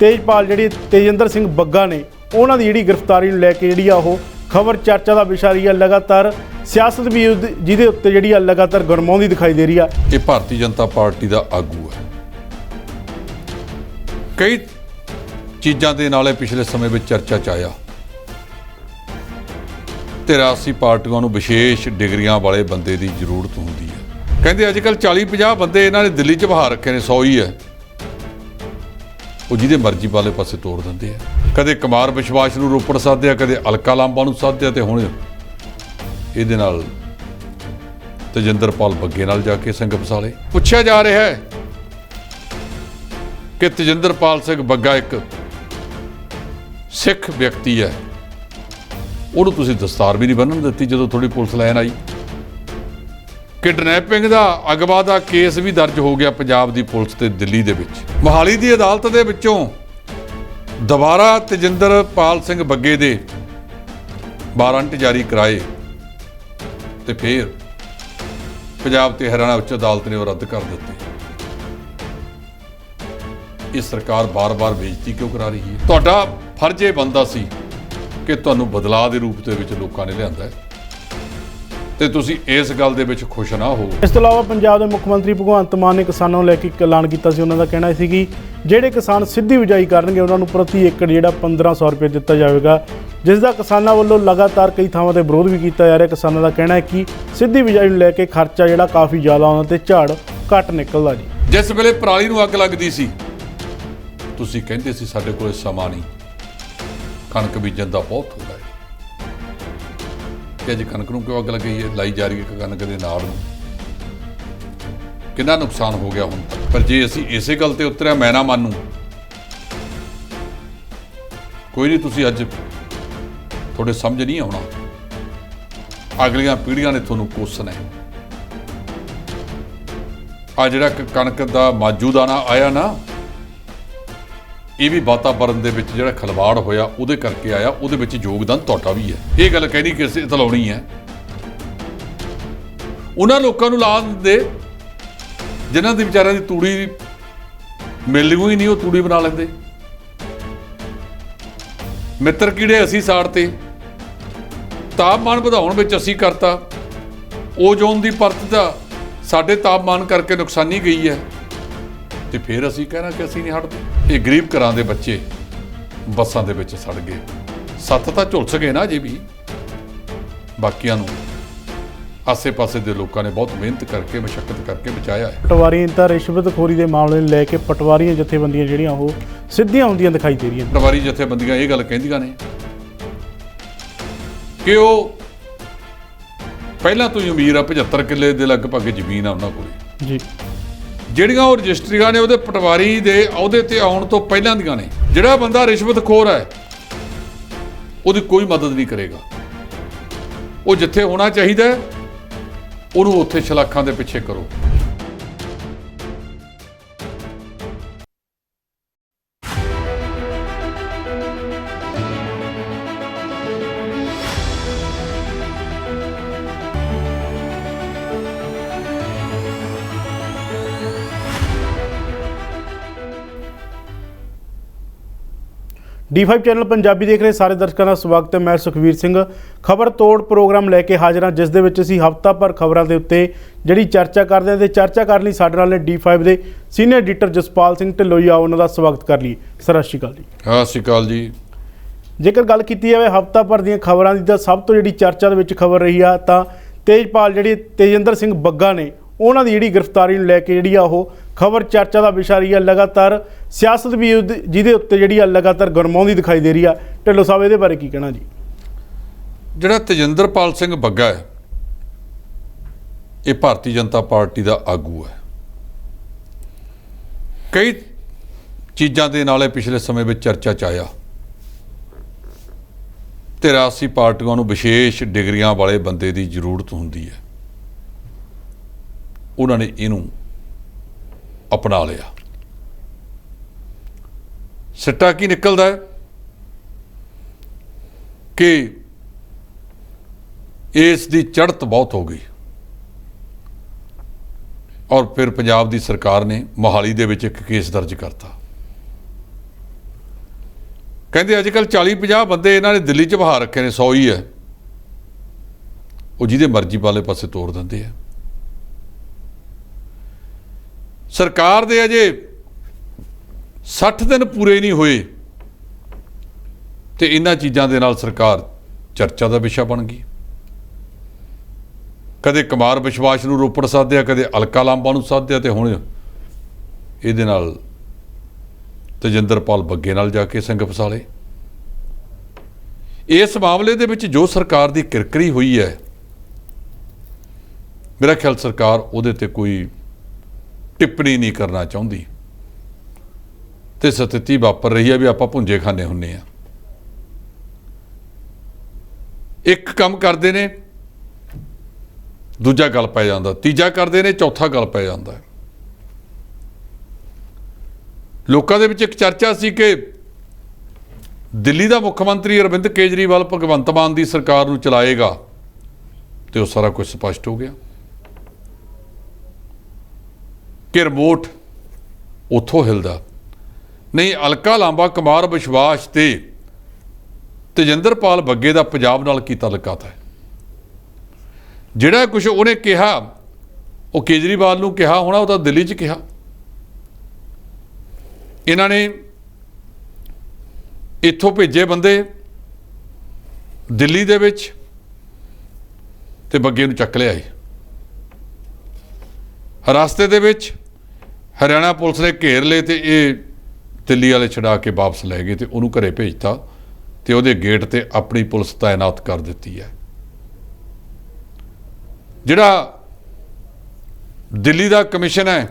ਤੇਜਪਾਲ ਜਿਹੜੀ ਤੇਜਿੰਦਰ ਸਿੰਘ ਬੱਗਾ ਨੇ ਉਹਨਾਂ ਦੀ ਜਿਹੜੀ ਗ੍ਰਿਫਤਾਰੀ ਨੂੰ ਲੈ ਕੇ ਜਿਹੜੀ ਆ ਉਹ ਖਬਰ ਚਰਚਾ ਦਾ ਵਿਸ਼ਾ ਰਹੀ ਹੈ। ਲਗਾਤਾਰ ਸਿਆਸਤ ਵੀ ਜਿਹਦੇ ਉੱਤੇ ਜਿਹੜੀ ਆ ਲਗਾਤਾਰ ਗਰਮਾਉਂਦੀ ਦਿਖਾਈ ਦੇ ਰਹੀ ਆ। ਇਹ ਭਾਰਤੀ ਜਨਤਾ ਪਾਰਟੀ ਦਾ ਆਗੂ ਹੈ। ਕਈ ਚੀਜ਼ਾਂ ਦੇ ਨਾਲੇ ਪਿਛਲੇ ਸਮੇਂ ਵਿੱਚ ਚਰਚਾ 'ਚ ਆਇਆ ਤੇ ਰਾਜਸੀ ਪਾਰਟੀਆਂ ਨੂੰ ਵਿਸ਼ੇਸ਼ ਡਿਗਰੀਆਂ ਵਾਲੇ ਬੰਦੇ ਦੀ ਜ਼ਰੂਰਤ ਹੁੰਦੀ ਹੈ। ਕਹਿੰਦੇ ਅੱਜ ਕੱਲ੍ਹ 40-50 ਬੰਦੇ ਇਹਨਾਂ ਨੇ ਦਿੱਲੀ 'ਚ ਬਹਾ ਰੱਖੇ ਨੇ, 100 ਹੀ ਹੈ ਉਹ ਜਿਹਦੇ ਮਰਜ਼ੀ ਵਾਲੇ ਪਾਸੇ ਤੋੜ ਦਿੰਦੇ ਆ। ਕਦੇ ਕੁਮਾਰ ਵਿਸ਼ਵਾਸ ਨੂੰ ਰੋਪੜ ਸਾਧਿਆ, ਕਦੇ ਅਲਕਾ ਲਾਂਬਾ ਨੂੰ ਸਾਧਿਆ ਤੇ ਹੁਣ ਇਹਦੇ ਨਾਲ ਤੇਜਿੰਦਰਪਾਲ ਬੱਗੇ ਨਾਲ ਜਾ ਕੇ ਸਿੰਘ ਫਸਾਲੇ। ਪੁੱਛਿਆ ਜਾ ਰਿਹਾ ਹੈ ਕਿ ਤੇਜਿੰਦਰਪਾਲ ਸਿੰਘ ਬੱਗਾ ਇੱਕ ਸਿੱਖ ਵਿਅਕਤੀ ਹੈ, ਉਹਨੂੰ ਤੁਸੀਂ ਦਸਤਾਰ ਵੀ ਨਹੀਂ ਬੰਨ੍ਹਣ ਦਿੱਤੀ ਜਦੋਂ ਥੋੜੀ ਪੁਲਿਸ ਲੈਣ ਆਈ। ਕਿਡਨੈਪਿੰਗ ਦਾ ਅਗਵਾ ਦਾ ਕੇਸ ਵੀ ਦਰਜ ਹੋ ਗਿਆ ਪੰਜਾਬ ਦੀ ਪੁਲਿਸ ਤੇ ਦਿੱਲੀ ਦੇ ਵਿੱਚ। ਮੋਹਾਲੀ ਦੀ ਅਦਾਲਤ ਦੇ ਵਿੱਚੋਂ ਦੁਬਾਰਾ ਤੇਜਿੰਦਰਪਾਲ ਸਿੰਘ ਬੱਗੇ ਦੇ ਵਾਰੰਟ ਜਾਰੀ ਕਰਾਏ ਤੇ ਫਿਰ ਪੰਜਾਬ ਤੇ ਹਰਿਆਣਾ ਉੱਚ ਅਦਾਲਤ ਨੇ ਉਹ ਰੱਦ ਕਰ ਦਿੱਤੇ। ਇਹ ਸਰਕਾਰ ਬਾਰ-ਬਾਰ ਬੇਇੱਜ਼ਤੀ ਕਿਉਂ ਕਰਾ ਰਹੀ ਹੈ? ਤੁਹਾਡਾ ਫਰਜ਼ ਇਹ ਬਣਦਾ ਸੀ ਕਿ ਤੁਹਾਨੂੰ ਬਦਲਾਅ ਦੇ ਰੂਪ ਦੇ ਵਿੱਚ ਲੋਕਾਂ ਨੇ ਲਿਆਂਦਾ ਹੈ ਤੇ ਤੁਸੀਂ ਇਸ ਗੱਲ ਦੇ ਵਿੱਚ ਖੁਸ਼ ਨਾ ਹੋ। ਇਸ ਤੋਂ ਇਲਾਵਾ ਪੰਜਾਬ ਦੇ ਮੁੱਖ ਮੰਤਰੀ ਭਗਵੰਤ ਮਾਨ ਨੇ ਕਿਸਾਨਾਂ ਨੂੰ ਲੈ ਕੇ ਇੱਕ ਐਲਾਨ ਕੀਤਾ ਸੀ। ਉਹਨਾਂ ਦਾ ਕਹਿਣਾ ਸੀ ਕਿ ਜਿਹੜੇ ਕਿਸਾਨ ਸਿੱਧੀ ਬਿਜਾਈ ਕਰਨਗੇ ਉਹਨਾਂ ਨੂੰ ਪ੍ਰਤੀ ਏਕੜ ਜਿਹੜਾ 1500 ਰੁਪਏ ਦਿੱਤਾ ਜਾਵੇਗਾ, ਜਿਸ ਦਾ ਕਿਸਾਨਾਂ ਵੱਲੋਂ ਲਗਾਤਾਰ ਕਈ ਥਾਵਾਂ ਤੇ ਵਿਰੋਧ ਵੀ ਕੀਤਾ ਜਾ ਰਿਹਾ। ਕਿਸਾਨਾਂ ਦਾ ਕਹਿਣਾ ਹੈ ਕਿ ਸਿੱਧੀ ਬਿਜਾਈ ਨੂੰ ਲੈ ਕੇ ਖਰਚਾ ਜਿਹੜਾ ਕਾਫੀ ਜ਼ਿਆਦਾ ਆਉਂਦਾ ਤੇ ਝਾੜ ਘੱਟ ਨਿਕਲਦਾ ਜੀ। ਜਿਸ ਵੇਲੇ ਪਰਾਲੀ ਨੂੰ ਅੱਗ ਲੱਗਦੀ ਸੀ ਤੁਸੀਂ ਕਹਿੰਦੇ ਸੀ ਸਾਡੇ ਕੋਲ ਸਮਾਂ ਨਹੀਂ, ਕਣਕ ਬੀਜਣ ਦਾ ਬਹੁਤ ਹੁੰਦਾ ਹੈ। ਕਿ ਅੱਜ ਕਣਕ ਨੂੰ ਕਿਉਂ ਅੱਗ ਲੱਗੀ ਹੈ, ਲਾਈ ਜਾ ਰਹੀ ਹੈ ਕਣਕ ਦੇ ਨਾਲ ਨੂੰ, ਕਿੰਨਾ ਨੁਕਸਾਨ ਹੋ ਗਿਆ ਹੁਣ ਤੱਕ। ਪਰ ਜੇ ਅਸੀਂ ਇਸੇ ਗੱਲ ਤੇ ਉਤਰਿਆ ਮੈਂ ਨਾ ਮੰਨੂ, ਕੋਈ ਨਹੀਂ, ਤੁਸੀਂ ਅੱਜ ਤੁਹਾਡੇ ਸਮਝ ਨਹੀਂ ਆਉਣਾ, ਅਗਲੀਆਂ ਪੀੜ੍ਹੀਆਂ ਨੇ ਤੁਹਾਨੂੰ ਕੋਸਣਾ ਹੈ। ਆ ਜਿਹੜਾ ਕਣਕ ਦਾ ਮਾਜੂਦਾਨਾ ਆਇਆ ਨਾ, ਇਹ ਵੀ ਵਾਤਾਵਰਨ ਦੇ ਵਿੱਚ ਜਿਹੜਾ ਖਿਲਵਾੜ ਹੋਇਆ ਉਹਦੇ ਕਰਕੇ ਆਇਆ, ਉਹਦੇ ਵਿੱਚ ਯੋਗਦਾਨ ਤੁਹਾਡਾ ਵੀ ਹੈ। ਇਹ ਗੱਲ ਕਹਿਣੀ ਕਿਸੇ ਤਲਾਉਣੀ ਹੈ। ਉਹਨਾਂ ਲੋਕਾਂ ਨੂੰ ਲਾ ਦਿੰਦੇ ਜਿਨ੍ਹਾਂ ਦੀ ਵਿਚਾਰਿਆਂ ਦੀ ਤੂੜੀ ਮਿਲਣੀ ਹੀ ਨਹੀਂ, ਉਹ ਤੂੜੀ ਬਣਾ ਲੈਂਦੇ। ਮਿੱਤਰ ਕੀੜੇ ਅਸੀਂ ਸਾੜਤੇ, ਤਾਪਮਾਨ ਵਧਾਉਣ ਵਿੱਚ ਅਸੀਂ ਕਰਤਾ, ਓਜ਼ੋਨ ਦੀ ਪਰਤ ਦਾ ਸਾਡੇ ਤਾਪਮਾਨ ਕਰਕੇ ਨੁਕਸਾਨੀ ਗਈ ਹੈ ਤੇ ਫਿਰ ਅਸੀਂ ਕਹਿਣਾ ਕਿ ਅਸੀਂ ਨਹੀਂ ਹਟਦੇ। ਇਹ ਗਰੀਬ ਘਰਾਂ ਦੇ ਬੱਚੇ ਬੱਸਾਂ ਦੇ ਵਿੱਚ ਸੜ ਗਏ, 7 ਤਾਂ ਝੁਲਸ ਗਏ ਨਾ ਜੀ ਵੀ, ਬਾਕੀਆਂ ਨੂੰ ਆਸੇ-ਪਾਸੇ ਦੇ ਲੋਕਾਂ ਨੇ ਬਹੁਤ ਮਿਹਨਤ ਕਰਕੇ ਮਸ਼ੱਕਤ ਕਰਕੇ ਬਚਾਇਆ ਹੈ। ਪਟਵਾਰੀ ਤਾਂ ਰਿਸ਼ਵਤਖੋਰੀ ਦੇ ਮਾਮਲੇ ਨੂੰ ਲੈ ਕੇ ਪਟਵਾਰੀਆਂ ਜਥੇਬੰਦੀਆਂ ਜਿਹੜੀਆਂ ਉਹ ਸਿੱਧੀਆਂ ਹੁੰਦੀਆਂ ਦਿਖਾਈ ਦੇ ਰਹੀਆਂ। ਪਟਵਾਰੀ ਜਥੇਬੰਦੀਆਂ ਇਹ ਗੱਲ ਕਹਿੰਦੀਆਂ ਨੇ ਕਿ ਉਹ ਪਹਿਲਾਂ ਤੋਂ ਹੀ ਅਮੀਰ ਆ, 75 ਕਿੱਲੇ ਦੇ ਲਗਭਗ ਜ਼ਮੀਨ ਆ ਉਹਨਾਂ ਕੋਲ ਜੀ। ਜਿਹੜੀਆਂ ਉਹ ਰਜਿਸਟਰੀਆਂ ਨੇ ਉਹਦੇ ਪਟਵਾਰੀ ਦੇ ਅਹੁਦੇ ਤੇ ਆਉਣ ਤੋਂ ਪਹਿਲਾਂ ਦੀਆਂ ਨੇ। ਜਿਹੜਾ ਬੰਦਾ ਰਿਸ਼ਵਤਖੋਰ ਹੈ ਉਹਦੀ ਕੋਈ ਮਦਦ ਨਹੀਂ ਕਰੇਗਾ। ਉਹ ਜਿੱਥੇ ਹੋਣਾ ਚਾਹੀਦਾ ਉਹਨੂੰ ਉੱਥੇ ਸ਼ਲਾਖਾਂ ਦੇ ਪਿੱਛੇ ਕਰੋ। D5 ਚੈਨਲ ਪੰਜਾਬੀ ਦੇਖ ਰਹੇ ਸਾਰੇ ਦਰਸ਼ਕਾਂ ਦਾ ਸਵਾਗਤ ਹੈ। ਮੈਂ ਸੁਖਵੀਰ ਸਿੰਘ ਖਬਰ ਤੋੜ ਪ੍ਰੋਗਰਾਮ ਲੈ ਕੇ ਹਾਜ਼ਰ ਹਾਂ, ਜਿਸ ਦੇ ਵਿੱਚ ਅਸੀਂ ਹਫ਼ਤਾ ਭਰ ਖਬਰਾਂ ਦੇ ਉੱਤੇ ਜਿਹੜੀ ਚਰਚਾ ਕਰਦੇ ਹਾਂ ਤੇ ਚਰਚਾ ਕਰਨ ਲਈ ਸਾਡੇ ਨਾਲ ਨੇ D5 ਦੇ ਸੀਨੀਅਰ ਐਡੀਟਰ ਜਸਪਾਲ ਸਿੰਘ ਢਿੱਲੋਂ ਜੀ। ਆਓ ਉਹਨਾਂ ਦਾ ਸਵਾਗਤ ਕਰ ਲਈਏ। ਸਤਿ ਸ਼੍ਰੀ ਅਕਾਲ ਜੀ। ਸਤਿ ਸ਼੍ਰੀ ਅਕਾਲ ਜੀ। ਜੇਕਰ ਗੱਲ ਕੀਤੀ ਜਾਵੇ ਹਫ਼ਤਾ ਭਰ ਦੀਆਂ ਖਬਰਾਂ ਦੀ ਤਾਂ ਸਭ ਤੋਂ ਜਿਹੜੀ ਚਰਚਾ ਦੇ ਵਿੱਚ ਖਬਰ ਰਹੀ ਆ ਤਾਂ ਤੇਜਪਾਲ ਜਿਹੜੀ ਤੇਜਿੰਦਰ ਸਿੰਘ ਬੱਗਾ ਨੇ ਉਹਨਾਂ ਦੀ ਜਿਹੜੀ ਗ੍ਰਿਫਤਾਰੀ ਨੂੰ ਲੈ ਕੇ ਜਿਹੜੀ ਆ ਉਹ ਖਬਰ ਚਰਚਾ ਦਾ ਵਿਸ਼ਾ ਰਹੀ ਹੈ। ਲਗਾਤਾਰ ਸਿਆਸਤ ਵੀ ਜਿਹਦੇ ਉੱਤੇ ਜਿਹੜੀ ਆ ਲਗਾਤਾਰ ਗਰਮਾਉਂਦੀ ਦਿਖਾਈ ਦੇ ਰਹੀ ਆ। ਢਿੱਲੋਂ ਸਾਹਿਬ ਇਹਦੇ ਬਾਰੇ ਕੀ ਕਹਿਣਾ ਜੀ? ਜਿਹੜਾ ਤੇਜਿੰਦਰਪਾਲ ਸਿੰਘ ਬੱਗਾ ਹੈ ਇਹ ਭਾਰਤੀ ਜਨਤਾ ਪਾਰਟੀ ਦਾ ਆਗੂ ਹੈ। ਕਈ ਚੀਜ਼ਾਂ ਦੇ ਨਾਲੇ ਪਿਛਲੇ ਸਮੇਂ ਵਿੱਚ ਚਰਚਾ 'ਚ ਆਇਆ ਤੇ ਰਾਜਸੀ ਪਾਰਟੀਆਂ ਨੂੰ ਵਿਸ਼ੇਸ਼ ਡਿਗਰੀਆਂ ਵਾਲੇ ਬੰਦੇ ਦੀ ਜ਼ਰੂਰਤ ਹੁੰਦੀ ਹੈ। ਉਹਨਾਂ ਨੇ ਇਹਨੂੰ ਅਪਣਾ ਲਿਆ। ਸਿੱਟਾ ਕੀ ਨਿਕਲਦਾ ਹੈ ਕਿ ਇਸ ਦੀ ਚੜ੍ਹਤ ਬਹੁਤ ਹੋ ਗਈ ਔਰ ਫਿਰ ਪੰਜਾਬ ਦੀ ਸਰਕਾਰ ਨੇ ਮੋਹਾਲੀ ਦੇ ਵਿੱਚ ਇੱਕ ਕੇਸ ਦਰਜ ਕਰਤਾ। ਕਹਿੰਦੇ ਅੱਜ ਕੱਲ੍ਹ 40-50 ਬੰਦੇ ਇਹਨਾਂ ਨੇ ਦਿੱਲੀ 'ਚ ਬਹਾ ਰੱਖੇ ਨੇ, 100 ਹੀ ਹੈ, ਉਹ ਜਿਹਦੇ ਮਰਜ਼ੀ ਵਾਲੇ ਪਾਸੇ ਤੋੜ ਦਿੰਦੇ ਆ। ਸਰਕਾਰ ਦੇ ਅਜੇ 60 ਦਿਨ ਪੂਰੇ ਨਹੀਂ ਹੋਏ ਤੇ ਇਹਨਾਂ ਚੀਜ਼ਾਂ ਦੇ ਨਾਲ ਸਰਕਾਰ ਚਰਚਾ ਦਾ ਵਿਸ਼ਾ ਬਣ ਗਈ। ਕਦੇ ਕੁਮਾਰ ਵਿਸ਼ਵਾਸ ਨੂੰ ਰੋਪੜ ਸਾਧਿਆ, ਕਦੇ ਅਲਕਾ ਲਾਂਬਾ ਨੂੰ ਸਾਧਿਆ, ਤੇ ਹੁਣ ਇਹਦੇ ਨਾਲ ਤੇਜਿੰਦਰਪਾਲ ਬੱਗੇ ਨਾਲ ਜਾ ਕੇ ਸਿੰਘ ਫਸਾਲੇ। ਇਸ ਮਾਮਲੇ ਦੇ ਵਿੱਚ ਜੋ ਸਰਕਾਰ ਦੀ ਕਿਰਕਰੀ ਹੋਈ ਹੈ, ਮੇਰਾ ਖਿਆਲ ਸਰਕਾਰ ਉਹਦੇ ਤੇ ਕੋਈ ਟਿੱਪਣੀ ਨਹੀਂ ਕਰਨਾ ਚਾਹੁੰਦੀ ਤੇ ਸਥਿਤੀ ਵਾਪਰ ਰਹੀ ਹੈ ਵੀ ਆਪਾਂ ਭੁੰਜੇ ਖਾਨੇ ਹੁੰਨੇ ਆ। ਇੱਕ ਕੰਮ ਕਰਦੇ ਨੇ, ਦੂਜਾ ਗੱਲ ਪੈ ਜਾਂਦਾ, ਤੀਜਾ ਕਰਦੇ ਨੇ, ਚੌਥਾ ਗੱਲ ਪੈ ਜਾਂਦਾ। ਲੋਕਾਂ ਦੇ ਵਿੱਚ ਇੱਕ ਚਰਚਾ ਸੀ ਕਿ ਦਿੱਲੀ ਦਾ ਮੁੱਖ ਮੰਤਰੀ ਅਰਵਿੰਦ ਕੇਜਰੀਵਾਲ ਭਗਵੰਤ ਮਾਨ ਦੀ ਸਰਕਾਰ ਨੂੰ ਚਲਾਏਗਾ, ਤੇ ਉਹ ਸਾਰਾ ਕੁਝ ਸਪਸ਼ਟ ਹੋ ਗਿਆ ਕਿ ਰਿਮੋਟ ਉੱਥੋਂ ਹਿਲਦਾ ਨਹੀਂ। ਅਲਕਾ ਲਾਂਬਾ, ਕੁਮਾਰ ਵਿਸ਼ਵਾਸ ਤੇ ਤੇਜਿੰਦਰਪਾਲ ਬੱਗੇ ਦਾ ਪੰਜਾਬ ਨਾਲ ਕੀ ਤਾਲੁਕਾਤ ਹੈ? ਜਿਹੜਾ ਕੁਝ ਉਹਨੇ ਕਿਹਾ ਉਹ ਕੇਜਰੀਵਾਲ ਨੂੰ ਕਿਹਾ ਹੋਣਾ, ਉਹ ਤਾਂ ਦਿੱਲੀ 'ਚ ਕਿਹਾ। ਇਹਨਾਂ ਨੇ ਇੱਥੋਂ ਭੇਜੇ ਬੰਦੇ ਦਿੱਲੀ ਦੇ ਵਿੱਚ ਤੇ ਬੱਗੇ ਨੂੰ ਚੱਕ ਲਿਆਏ। ਰਸਤੇ ਦੇ ਵਿੱਚ ਹਰਿਆਣਾ ਪੁਲਿਸ ਨੇ ਘੇਰ ਲਏ ਤੇ ਇਹ ਦਿੱਲੀ ਵਾਲੇ ਛਡਾ ਕੇ ਵਾਪਸ ਲੈ ਗਏ ਤੇ ਉਹਨੂੰ ਘਰੇ ਭੇਜਤਾ ਤੇ ਉਹਦੇ ਗੇਟ ਤੇ ਆਪਣੀ ਪੁਲਿਸ ਤਾਇਨਾਤ ਕਰ ਦਿੱਤੀ ਹੈ। ਜਿਹੜਾ ਦਿੱਲੀ ਦਾ ਕਮਿਸ਼ਨ ਹੈ,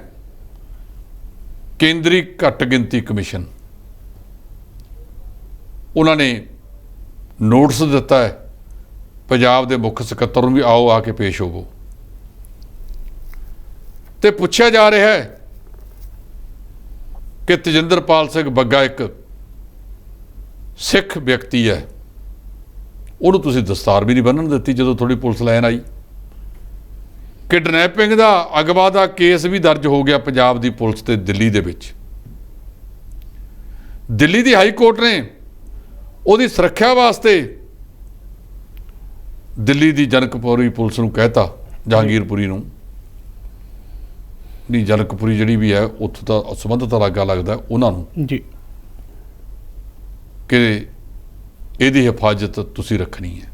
ਕੇਂਦਰੀ ਘੱਟ ਗਿਣਤੀ ਕਮਿਸ਼ਨ, ਉਹਨਾਂ ਨੇ ਨੋਟਿਸ ਦਿੱਤਾ ਹੈ ਪੰਜਾਬ ਦੇ ਮੁੱਖ ਸਕੱਤਰ ਨੂੰ ਵੀ ਆਓ ਆ ਕੇ ਪੇਸ਼ ਹੋਵੋ। ਤੇ ਪੁੱਛਿਆ ਜਾ ਰਿਹਾ ਹੈ ਕਿ ਤੇਜਿੰਦਰਪਾਲ ਸਿੰਘ ਬੱਗਾ ਇੱਕ ਸਿੱਖ ਵਿਅਕਤੀ ਹੈ, ਉਹਨੂੰ ਤੁਸੀਂ ਦਸਤਾਰ ਵੀ ਨਹੀਂ ਬੰਨ੍ਹਣ ਦਿੱਤੀ ਜਦੋਂ ਤੁਹਾਡੀ ਪੁਲਿਸ ਲੈਣ ਆਈ। ਕਿਡਨੈਪਿੰਗ ਦਾ, ਅਗਵਾ ਦਾ ਕੇਸ ਵੀ ਦਰਜ ਹੋ ਗਿਆ ਪੰਜਾਬ ਦੀ ਪੁਲਿਸ ਤੇ ਦਿੱਲੀ ਦੇ ਵਿੱਚ। ਦਿੱਲੀ ਦੀ ਹਾਈ ਕੋਰਟ ਨੇ ਉਹਦੀ ਸੁਰੱਖਿਆ ਵਾਸਤੇ ਦਿੱਲੀ ਦੀ ਜਨਕਪੁਰੀ ਪੁਲਿਸ ਨੂੰ ਕਹਿਤਾ, ਜਹਾਂਗੀਰਪੁਰੀ ਨੂੰ ਨਹੀਂ, ਜਨਕਪੁਰੀ ਜਿਹੜੀ ਵੀ ਹੈ ਉੱਥੋਂ ਦਾ ਸੰਬੰਧਤ ਇਲਾਕਾ ਲੱਗਦਾ, ਉਹਨਾਂ ਨੂੰ ਜੀ ਕਿ ਇਹਦੀ ਹਿਫਾਜ਼ਤ ਤੁਸੀਂ ਰੱਖਣੀ ਹੈ।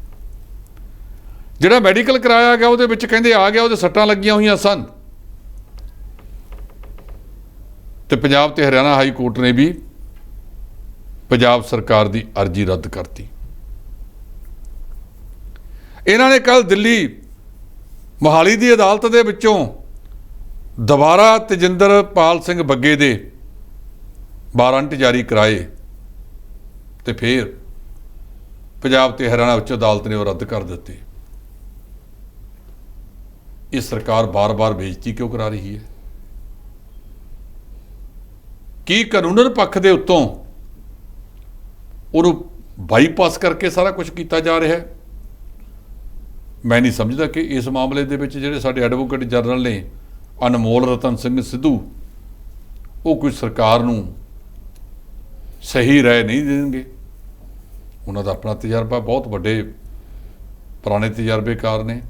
ਜਿਹੜਾ ਮੈਡੀਕਲ ਕਰਾਇਆ ਗਿਆ ਉਹਦੇ ਵਿੱਚ ਕਹਿੰਦੇ ਆ ਗਿਆ ਉਹਦੇ ਸੱਟਾਂ ਲੱਗੀਆਂ ਹੋਈਆਂ ਸਨ, ਤੇ ਪੰਜਾਬ ਤੇ ਹਰਿਆਣਾ ਹਾਈ ਕੋਰਟ ਨੇ ਵੀ ਪੰਜਾਬ ਸਰਕਾਰ ਦੀ ਅਰਜ਼ੀ ਰੱਦ ਕਰਤੀ। ਇਹਨਾਂ ਨੇ ਕੱਲ ਦਿੱਲੀ ਮੋਹਾਲੀ ਦੀ ਅਦਾਲਤ ਦੇ ਵਿੱਚੋਂ ਦੁਬਾਰਾ ਤੇਜਿੰਦਰਪਾਲ ਸਿੰਘ ਬੱਗੇ ਦੇ ਵਾਰੰਟ ਜਾਰੀ ਕਰਾਏ ਤੇ ਫਿਰ ਪੰਜਾਬ ਤੇ ਹਰਿਆਣਾ ਉੱਚ ਅਦਾਲਤ ਨੇ ਉਹ ਰੱਦ ਕਰ ਦਿੱਤੇ। ਇਹ ਸਰਕਾਰ ਬਾਰ-ਬਾਰ ਬੇਇੱਜ਼ਤੀ ਕਿਉਂ ਕਰਾ ਰਹੀ ਹੈ? ਕੀ ਕਾਨੂੰਨ ਪੱਖ ਦੇ ਉੱਤੋਂ ਉਹਨੂੰ ਬਾਈਪਾਸ ਕਰਕੇ ਸਾਰਾ ਕੁਝ ਕੀਤਾ ਜਾ ਰਿਹਾ ਹੈ? ਮੈਂ ਨਹੀਂ ਸਮਝਦਾ ਕਿ ਇਸ ਮਾਮਲੇ ਦੇ ਵਿੱਚ ਜਿਹੜੇ ਸਾਡੇ ਐਡਵੋਕੇਟ ਜਨਰਲ ਨੇ ਅਨਮੋਲ ਰਤਨ ਸਿੰਘ ਸਿੱਧੂ, ਉਹ ਕੋਈ ਸਰਕਾਰ ਨੂੰ ਸਹੀ ਰਾਏ ਨਹੀਂ ਦੇਣਗੇ। ਉਹਨਾਂ ਦਾ ਆਪਣਾ ਤਜਰਬਾ, ਬਹੁਤ ਵੱਡੇ ਪੁਰਾਣੇ ਤਜਰਬੇਕਾਰ ਨੇ,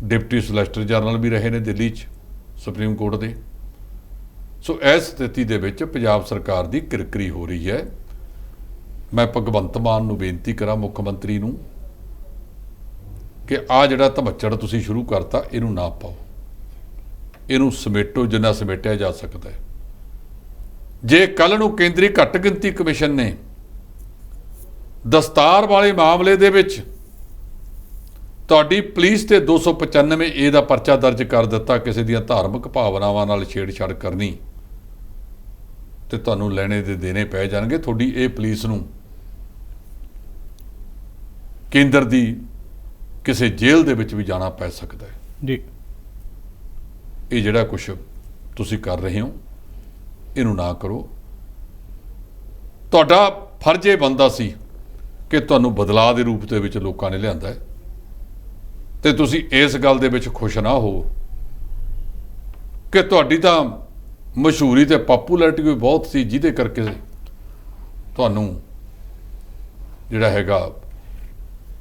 ਡਿਪਟੀ ਸੋਲਿਸਿਟਰ ਜਨਰਲ ਵੀ ਰਹੇ ਨੇ ਦਿੱਲੀ 'ਚ ਸੁਪਰੀਮ ਕੋਰਟ ਦੇ। ਸੋ ਇਸ ਸਥਿਤੀ ਦੇ ਵਿੱਚ ਪੰਜਾਬ ਸਰਕਾਰ ਦੀ ਕਿਰਕਰੀ ਹੋ ਰਹੀ ਹੈ। ਮੈਂ ਭਗਵੰਤ ਮਾਨ ਨੂੰ ਬੇਨਤੀ ਕਰਾਂ, ਮੁੱਖ ਮੰਤਰੀ ਨੂੰ, ਕਿ ਆਹ ਜਿਹੜਾ ਧਮੱਚੜ ਤੁਸੀਂ ਸ਼ੁਰੂ ਕਰਤਾ ਇਹਨੂੰ ਨਾ ਪਾਓ, ਇਹਨੂੰ ਸਮੇਟੋ ਜਿੰਨਾ ਸਮੇਟਿਆ ਜਾ ਸਕਦਾ ਹੈ। ਜੇ ਕੱਲ੍ਹ ਨੂੰ ਕੇਂਦਰੀ ਘੱਟ ਗਿਣਤੀ ਕਮਿਸ਼ਨ ਨੇ ਦਸਤਾਰ ਵਾਲੇ ਮਾਮਲੇ ਦੇ ਵਿੱਚ ਤੁਹਾਡੀ ਪੁਲਿਸ ਤੇ 295 ਏ ਦਾ ਪਰਚਾ ਦਰਜ ਕਰ ਦਿੱਤਾ, ਕਿਸੇ ਦੀਆਂ ਧਾਰਮਿਕ ਭਾਵਨਾਵਾਂ ਨਾਲ ਛੇੜਛਾੜ ਕਰਨੀ, ਤੇ ਤੁਹਾਨੂੰ ਲੈਣੇ ਦੇ ਦੇਣੇ ਪੈ ਜਾਣਗੇ। ਤੁਹਾਡੀ ਇਹ ਪੁਲਿਸ ਨੂੰ ਕੇਂਦਰ ਦੀ ਕਿਸੇ ਜੇਲ੍ਹ ਦੇ ਵਿੱਚ ਵੀ ਜਾਣਾ ਪੈ ਸਕਦਾ ਹੈ ਜੀ। ਇਹ ਜਿਹੜਾ ਕੁਛ ਤੁਸੀਂ ਕਰ ਰਹੇ ਹੋ ਇਹਨੂੰ ਨਾ ਕਰੋ। ਤੁਹਾਡਾ ਫਰਜ਼ ਇਹ ਬਣਦਾ ਸੀ ਕਿ ਤੁਹਾਨੂੰ ਬਦਲਾਅ ਦੇ ਰੂਪ ਦੇ ਵਿੱਚ ਲੋਕਾਂ ਨੇ ਲਿਆਂਦਾ ਹੈ, ਤੇ ਤੁਸੀਂ ਇਸ ਗੱਲ ਦੇ ਵਿੱਚ ਖੁਸ਼ ਨਾ ਹੋ ਕਿ ਤੁਹਾਡੀ ਤਾਂ ਮਸ਼ਹੂਰੀ ਤੇ ਪਪੂਲੈਰਿਟੀ ਵੀ ਬਹੁਤ ਸੀ, ਜਿਹਦੇ ਕਰਕੇ ਤੁਹਾਨੂੰ ਜਿਹੜਾ ਹੈਗਾ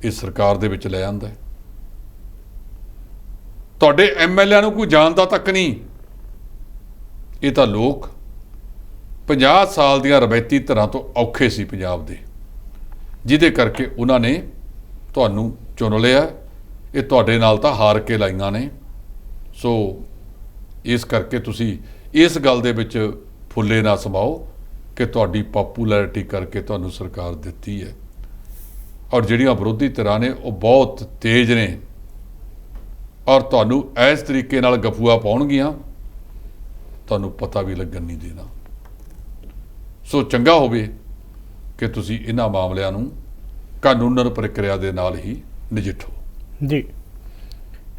ਇਸ ਸਰਕਾਰ ਦੇ ਵਿੱਚ ਲੈ ਆਂਦਾ। ਤੁਹਾਡੇ MLA ਨੂੰ ਕੋਈ ਜਾਣਦਾ ਤੱਕ ਨਹੀਂ। ਇਹ ਤਾਂ ਲੋਕ 50 ਸਾਲ ਦੀਆਂ ਰਵਾਇਤੀ ਧਿਰਾਂ ਤੋਂ ਔਖੇ ਸੀ ਪੰਜਾਬ ਦੇ, ਜਿਹਦੇ ਕਰਕੇ ਉਹਨਾਂ ਨੇ ਤੁਹਾਨੂੰ ਚੁਣ ਲਿਆ। ਇਹ ਤੁਹਾਡੇ ਨਾਲ ਤਾਂ ਹਾਰ ਕੇ ਲਾਈਆਂ ਨੇ। ਸੋ ਇਸ ਕਰਕੇ ਤੁਸੀਂ ਇਸ ਗੱਲ ਦੇ ਵਿੱਚ ਫੁੱਲੇ ਨਾ ਸਮਾਓ ਕਿ ਤੁਹਾਡੀ ਪੋਪੂਲੈਰਿਟੀ ਕਰਕੇ ਤੁਹਾਨੂੰ ਸਰਕਾਰ ਦਿੱਤੀ ਹੈ। ਔਰ ਜਿਹੜੀਆਂ ਵਿਰੋਧੀ ਧਿਰਾਂ ਨੇ ਉਹ ਬਹੁਤ ਤੇਜ਼ ਨੇ ਔਰ ਤੁਹਾਨੂੰ ਇਸ ਤਰੀਕੇ ਨਾਲ ਗਫੂਆ ਪਾਉਣਗੀਆਂ, ਤੁਹਾਨੂੰ ਪਤਾ ਵੀ ਲੱਗਣ ਨਹੀਂ ਦੇਣਾ। ਸੋ ਚੰਗਾ ਹੋਵੇ ਕਿ ਤੁਸੀਂ ਇਹਨਾਂ ਮਾਮਲਿਆਂ ਨੂੰ ਕਾਨੂੰਨ ਪ੍ਰਕਿਰਿਆ ਦੇ ਨਾਲ ਹੀ ਨਜਿੱਠੋ। ਜੀ,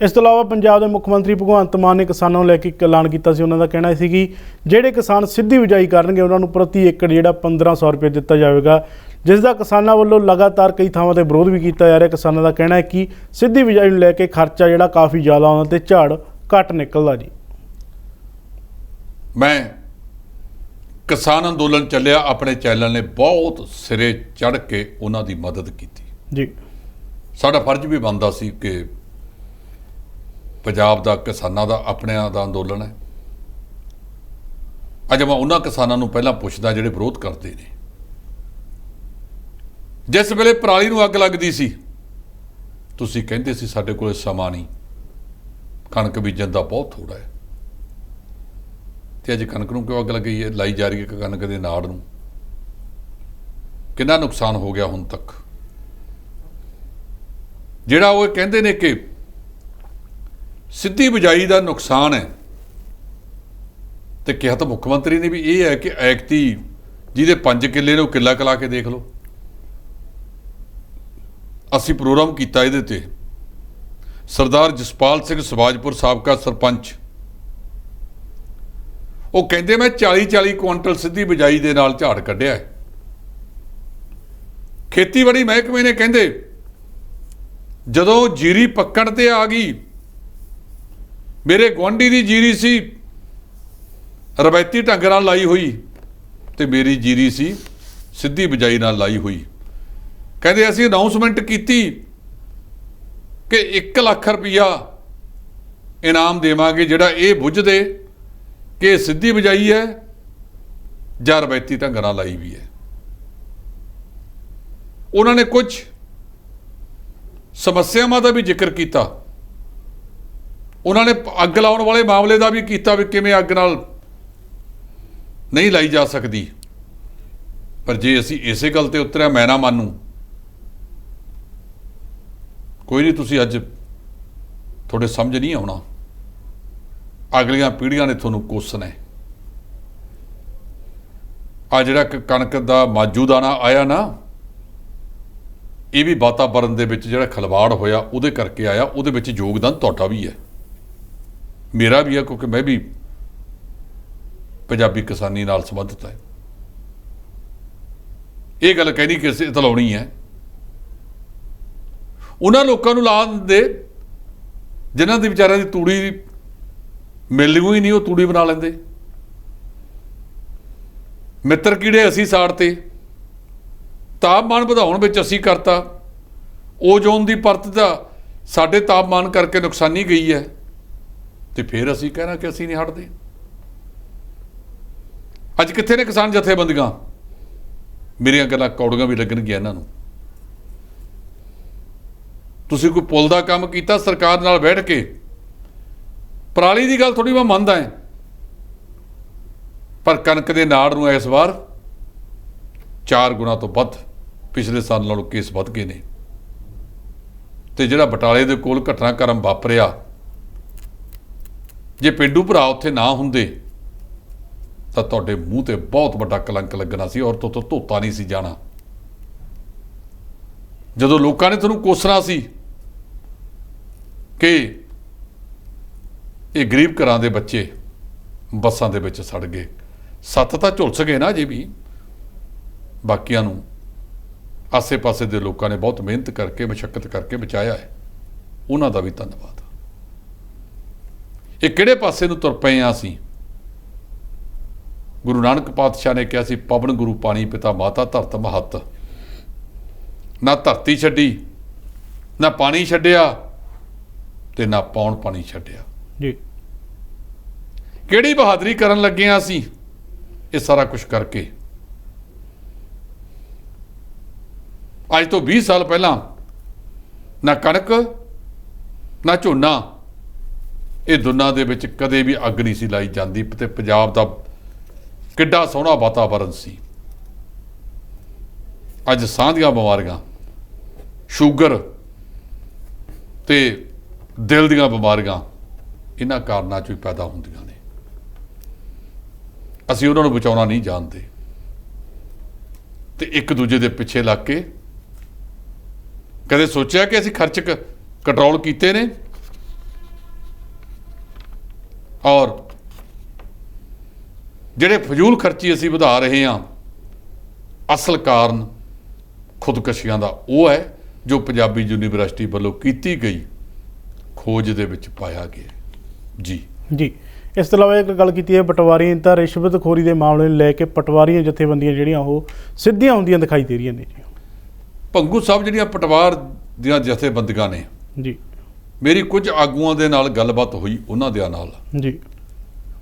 ਇਸ ਤੋਂ ਇਲਾਵਾ ਪੰਜਾਬ ਦੇ ਮੁੱਖ ਮੰਤਰੀ ਭਗਵੰਤ ਮਾਨ ਨੇ ਕਿਸਾਨਾਂ ਨੂੰ ਲੈ ਕੇ ਇੱਕ ਐਲਾਨ ਕੀਤਾ ਸੀ। ਉਹਨਾਂ ਦਾ ਕਹਿਣਾ ਸੀ ਕਿ ਜਿਹੜੇ ਕਿਸਾਨ ਸਿੱਧੀ ਬਿਜਾਈ ਕਰਨਗੇ ਉਹਨਾਂ ਨੂੰ ਪ੍ਰਤੀ ਏਕੜ ਜਿਹੜਾ 1500 ਰੁਪਏ ਦਿੱਤਾ ਜਾਵੇਗਾ, ਜਿਸ ਦਾ ਕਿਸਾਨਾਂ ਵੱਲੋਂ ਲਗਾਤਾਰ ਕਈ ਥਾਵਾਂ ਤੇ ਵਿਰੋਧ ਵੀ ਕੀਤਾ ਜਾ ਰਿਹਾ। ਕਿਸਾਨਾਂ ਦਾ ਕਹਿਣਾ ਹੈ ਕਿ ਸਿੱਧੀ ਬਿਜਾਈ ਨੂੰ ਲੈ ਕੇ ਖਰਚਾ ਜਿਹੜਾ ਕਾਫੀ ਜ਼ਿਆਦਾ ਆਉਂਦਾ ਤੇ ਝਾੜ ਘੱਟ ਨਿਕਲਦਾ। ਜੀ, ਮੈਂ ਕਿਸਾਨ ਅੰਦੋਲਨ ਚੱਲਿਆ, ਆਪਣੇ ਚੈਨਲ ਨੇ ਬਹੁਤ ਸਿਰੇ ਚੜ੍ਹ ਕੇ ਉਹਨਾਂ ਦੀ ਮਦਦ ਕੀਤੀ। ਜੀ, ਸਾਡਾ ਫਰਜ਼ ਵੀ ਬਣਦਾ ਸੀ ਕਿ ਪੰਜਾਬ ਦਾ ਕਿਸਾਨਾਂ ਦਾ ਆਪਣਿਆਂ ਦਾ ਅੰਦੋਲਨ ਹੈ। ਅੱਜ ਮੈਂ ਉਹਨਾਂ ਕਿਸਾਨਾਂ ਨੂੰ ਪਹਿਲਾਂ ਪੁੱਛਦਾ ਜਿਹੜੇ ਵਿਰੋਧ ਕਰਦੇ ਨੇ। ਜਿਸ ਵੇਲੇ ਪਰਾਲੀ ਨੂੰ ਅੱਗ ਲੱਗਦੀ ਸੀ, ਤੁਸੀਂ ਕਹਿੰਦੇ ਸੀ ਸਾਡੇ ਕੋਲ ਸਮਾਂ ਨਹੀਂ, ਕਣਕ ਬੀਜਣ ਦਾ ਬਹੁਤ ਥੋੜ੍ਹਾ ਹੈ। ਤੇ ਅੱਜ ਕਣਕ ਨੂੰ ਕਿਉਂ ਅੱਗ ਲੱਗੀ ਹੈ, ਲਾਈ ਜਾ ਰਹੀ ਹੈ ਕਣਕ ਦੇ ਨਾੜ ਨੂੰ? ਕਿੰਨਾ ਨੁਕਸਾਨ ਹੋ ਗਿਆ ਹੁਣ ਤੱਕ। ਜਿਹੜਾ ਉਹ ਕਹਿੰਦੇ ਨੇ ਕਿ ਸਿੱਧੀ ਬਿਜਾਈ ਦਾ ਨੁਕਸਾਨ ਹੈ, ਤੇ ਕਿਹਾ ਤਾਂ ਮੁੱਖ ਮੰਤਰੀ ਨੇ ਵੀ ਇਹ ਹੈ ਕਿ ਐਕਤੀ ਜਿਹਦੇ 5 ਕਿੱਲੇ ਨੇ ਉਹ ਕਿੱਲਾ ਕਲਾ ਕੇ ਦੇਖ ਲਓ। ਅਸੀਂ ਪ੍ਰੋਗਰਾਮ ਕੀਤਾ ਇਹਦੇ ਤੇ। ਸਰਦਾਰ ਜਸਪਾਲ ਸਿੰਘ ਸਵਾਜਪੁਰ ਸਾਬਕਾ ਸਰਪੰਚ, ਉਹ ਕਹਿੰਦੇ ਮੈਂ 40-40 ਕੁਇੰਟਲ ਸਿੱਧੀ ਬਿਜਾਈ ਦੇ ਨਾਲ ਝਾੜ ਕੱਢਿਆ ਹੈ। ਖੇਤੀਬਾੜੀ ਮਹਿਕਮੇ ਨੇ ਕਹਿੰਦੇ ਜਦੋਂ ਜੀਰੀ ਪੱਕਣ ਤੇ ਆ ਗਈ, ਮੇਰੇ ਗੁਆਂਢੀ ਦੀ ਜੀਰੀ ਸੀ ਰਵਾਇਤੀ ਢੰਗ ਨਾਲ ਲਾਈ ਹੋਈ ਤੇ ਮੇਰੀ ਜੀਰੀ ਸੀ ਸਿੱਧੀ ਬਿਜਾਈ ਨਾਲ ਲਾਈ ਹੋਈ। ਕਹਿੰਦੇ ਅਸੀਂ ਅਨਾਉਂਸਮੈਂਟ ਕੀਤੀ ਕਿ 1 ਲੱਖ ਰੁਪਈਆ ਇਨਾਮ ਦੇਵਾਂਗੇ ਜਿਹੜਾ ਇਹ ਬੁੱਝ ਦੇ ਕਿ ਸਿੱਧੀ ਬਿਜਾਈ ਹੈ ਜਾਂ ਰਵਾਇਤੀ ਢੰਗ ਨਾਲ ਲਾਈ ਵੀ ਹੈ। ਉਹਨਾਂ ਨੇ ਕੁਝ ਸਮੱਸਿਆਵਾਂ ਦਾ ਵੀ ਜ਼ਿਕਰ ਕੀਤਾ। ਉਹਨਾਂ ਨੇ ਅੱਗ ਲਾਉਣ ਵਾਲੇ ਮਾਮਲੇ ਦਾ ਵੀ ਕੀਤਾ ਵੀ ਕਿਵੇਂ ਅੱਗ ਨਾਲ ਨਹੀਂ ਲਾਈ ਜਾ ਸਕਦੀ। ਪਰ ਜੇ ਅਸੀਂ ਇਸੇ ਗੱਲ ਤੇ ਉਤਰਿਆ ਮੈਂ ਨਾ ਮੰਨੂ, ਕੋਈ ਨਹੀਂ, ਤੁਸੀਂ ਅੱਜ ਤੁਹਾਡੇ ਸਮਝ ਨਹੀਂ ਆਉਣਾ, ਅਗਲੀਆਂ ਪੀੜ੍ਹੀਆਂ ਨੇ ਤੁਹਾਨੂੰ ਕੋਸਣਾ ਹੈ। ਆ ਜਿਹੜਾ ਕਣਕ ਦਾ ਮਾਜੂਦਾਨਾ ਆਇਆ ਨਾ, ਇਹ ਵੀ ਵਾਤਾਵਰਨ ਦੇ ਵਿੱਚ ਜਿਹੜਾ ਖਿਲਵਾੜ ਹੋਇਆ ਉਹਦੇ ਕਰਕੇ ਆਇਆ। ਉਹਦੇ ਵਿੱਚ ਯੋਗਦਾਨ ਤੁਹਾਡਾ ਵੀ ਹੈ, ਮੇਰਾ ਵੀ ਹੈ, ਕਿਉਂਕਿ ਮੈਂ ਵੀ ਪੰਜਾਬੀ ਕਿਸਾਨੀ ਨਾਲ ਸੰਬੰਧਿਤ ਹੈ। ਇਹ ਗੱਲ ਕਹਿਣੀ ਕਿਸੇ ਤਲਾਉਣੀ ਹੈ ਉਹਨਾਂ ਲੋਕਾਂ ਨੂੰ ਲਾ ਦਿੰਦੇ ਜਿਨ੍ਹਾਂ ਦੇ ਵਿਚਾਰਿਆਂ ਦੀ ਤੂੜੀ ਮਿਲਣੀ ਹੀ ਨਹੀਂ, ਉਹ ਤੂੜੀ ਬਣਾ ਲੈਂਦੇ। ਮਿੱਤਰ ਕੀੜੇ ਅਸੀਂ ਸਾੜਤੇ, ਤਾਪਮਾਨ ਵਧਾਉਣ ਵਿੱਚ ਅਸੀਂ ਕਰਤਾ, ਓਜ਼ੋਨ ਦੀ ਪਰਤ ਦਾ ਸਾਡੇ ਤਾਪਮਾਨ ਕਰਕੇ ਨੁਕਸਾਨੀ ਗਈ ਹੈ, ਤੇ ਫਿਰ ਅਸੀਂ ਕਹਿਣਾ ਕਿ ਅਸੀਂ ਨਹੀਂ ਹਟਦੇ। ਅੱਜ ਕਿੱਥੇ ਨੇ ਕਿਸਾਨ ਜਥੇਬੰਦੀਆਂ? ਮੇਰੀਆਂ ਗੱਲਾਂ ਕੌੜੀਆਂ ਵੀ ਲੱਗਣਗੀਆਂ ਇਹਨਾਂ ਨੂੰ। ਤੁਸੀਂ ਕੋਈ ਪੁੱਲ ਦਾ ਕੰਮ ਕੀਤਾ ਸਰਕਾਰ ਨਾਲ ਬੈਠ ਕੇ, ਪਰਾਲੀ ਦੀ ਗੱਲ ਥੋੜ੍ਹੀ ਮੈਂ ਮੰਨਦਾ ਹਾਂ, ਪਰ ਕਣਕ ਦੇ ਨਾੜ ਨੂੰ ਇਸ ਵਾਰ 4 ਗੁਣਾ ਤੋਂ ਵੱਧ ਪਿਛਲੇ ਸਾਲ ਨਾਲੋਂ ਕੇਸ ਵੱਧ ਗਏ ਨੇ। ਤੇ ਜਿਹੜਾ ਬਟਾਲੇ ਦੇ ਕੋਲ ਘਟਨਾਕ੍ਰਮ ਵਾਪਰਿਆ, ਜੇ ਪੇਂਡੂ ਭਰਾ ਉੱਥੇ ਨਾ ਹੁੰਦੇ ਤਾਂ ਤੁਹਾਡੇ ਮੂੰਹ ਤੇ ਬਹੁਤ ਵੱਡਾ ਕਲੰਕ ਲੱਗਣਾ ਸੀ ਔਰ ਤੋਂ ਧੋਤਾ ਨਹੀਂ ਸੀ ਜਾਣਾ। ਜਦੋਂ ਲੋਕਾਂ ਨੇ ਤੁਹਾਨੂੰ ਕੋਸਣਾ ਸੀ ਕਿ ਇਹ ਗਰੀਬ ਘਰਾਂ ਦੇ ਬੱਚੇ ਬੱਸਾਂ ਦੇ ਵਿੱਚ ਸੜ ਗਏ, 7 ਤਾਂ ਝੁਲਸ ਗਏ ਨਾ ਜੇ ਵੀ, ਬਾਕੀਆਂ ਨੂੰ ਆਸੇ-ਪਾਸੇ ਦੇ ਲੋਕਾਂ ਨੇ ਬਹੁਤ ਮਿਹਨਤ ਕਰਕੇ ਮਸ਼ੱਕਤ ਕਰਕੇ ਬਚਾਇਆ ਹੈ, ਉਹਨਾਂ ਦਾ ਵੀ ਧੰਨਵਾਦ। ਇਹ ਕਿਹੜੇ ਪਾਸੇ ਨੂੰ ਤੁਰ ਪਏ ਹਾਂ ਅਸੀਂ? ਗੁਰੂ ਨਾਨਕ ਪਾਤਸ਼ਾਹ ਨੇ ਕਿਹਾ ਸੀ, ਪਵਨ ਗੁਰੂ ਪਾਣੀ ਪਿਤਾ ਮਾਤਾ ਧਰਤ ਮਹੱਤ। ਨਾ ਧਰਤੀ ਛੱਡੀ, ਨਾ ਪਾਣੀ ਛੱਡਿਆ ਤੇ ਨਾ ਪੌਣ ਪਾਣੀ ਛੱਡਿਆ। ਜੀ ਕਿਹੜੀ ਬਹਾਦਰੀ ਕਰਨ ਲੱਗੇ ਹਾਂ ਅਸੀਂ ਇਹ ਸਾਰਾ ਕੁਝ ਕਰਕੇ। ਅੱਜ ਤੋਂ 20 ਸਾਲ ਪਹਿਲਾਂ ਨਾ ਕਣਕ ਨਾ ਝੋਨਾ, ਇਹ ਦੋਨਾਂ ਦੇ ਵਿੱਚ ਕਦੇ ਵੀ ਅੱਗ ਨਹੀਂ ਸੀ ਲਾਈ ਜਾਂਦੀ ਤੇ ਪੰਜਾਬ ਦਾ ਕਿੱਡਾ ਸੋਹਣਾ ਵਾਤਾਵਰਨ ਸੀ। ਅੱਜ ਸਾਹ ਦੀਆਂ ਬਿਮਾਰੀਆਂ, ਸ਼ੂਗਰ ਤੇ ਦਿਲ ਦੀਆਂ ਬਿਮਾਰੀਆਂ ਇਹਨਾਂ ਕਾਰਨਾਂ 'ਚੋਂ ਹੀ ਪੈਦਾ ਹੁੰਦੀਆਂ ਨੇ। ਅਸੀਂ ਉਹਨਾਂ ਨੂੰ ਬਚਾਉਣਾ ਨਹੀਂ ਜਾਣਦੇ ਤੇ ਇੱਕ ਦੂਜੇ ਦੇ ਪਿੱਛੇ ਲੱਗ ਕੇ ਕਦੇ ਸੋਚਿਆ ਕਿ ਅਸੀਂ ਖਰਚ ਕੰਟਰੋਲ ਕੀਤੇ ਨੇ? ਔਰ ਜਿਹੜੇ ਫਜ਼ੂਲ ਖਰਚੀ ਅਸੀਂ ਵਧਾ ਰਹੇ ਹਾਂ, ਅਸਲ ਕਾਰਨ ਖੁਦਕਸ਼ੀਆਂ ਦਾ ਉਹ ਹੈ ਜੋ ਪੰਜਾਬੀ ਯੂਨੀਵਰਸਿਟੀ ਵੱਲੋਂ ਕੀਤੀ ਗਈ ਖੋਜ ਦੇ ਵਿੱਚ ਪਾਇਆ ਗਿਆ। ਜੀ ਜੀ ਇਸ ਤੋਂ ਇਲਾਵਾ ਇੱਕ ਗੱਲ ਕੀਤੀ ਹੈ ਪਟਵਾਰੀਆਂ ਤਾਂ ਰਿਸ਼ਵਤਖੋਰੀ ਦੇ ਮਾਮਲੇ ਨੂੰ ਲੈ ਕੇ ਪਟਵਾਰੀਆਂ ਜਥੇਬੰਦੀਆਂ ਜਿਹੜੀਆਂ ਉਹ ਸਿੱਧੀਆਂ ਹੁੰਦੀਆਂ ਦਿਖਾਈ ਦੇ ਰਹੀਆਂ ਨੇ ਜੀ। ਭੰਗੂ ਸਾਹਿਬ ਜਿਹੜੀਆਂ ਪਟਵਾਰ ਦੀਆਂ ਜਥੇਬੰਦੀਆਂ ਨੇ ਜੀ, ਮੇਰੀ ਕੁਝ ਆਗੂਆਂ ਦੇ ਨਾਲ ਗੱਲਬਾਤ ਹੋਈ ਉਹਨਾਂ ਦੇ ਨਾਲ। ਜੀ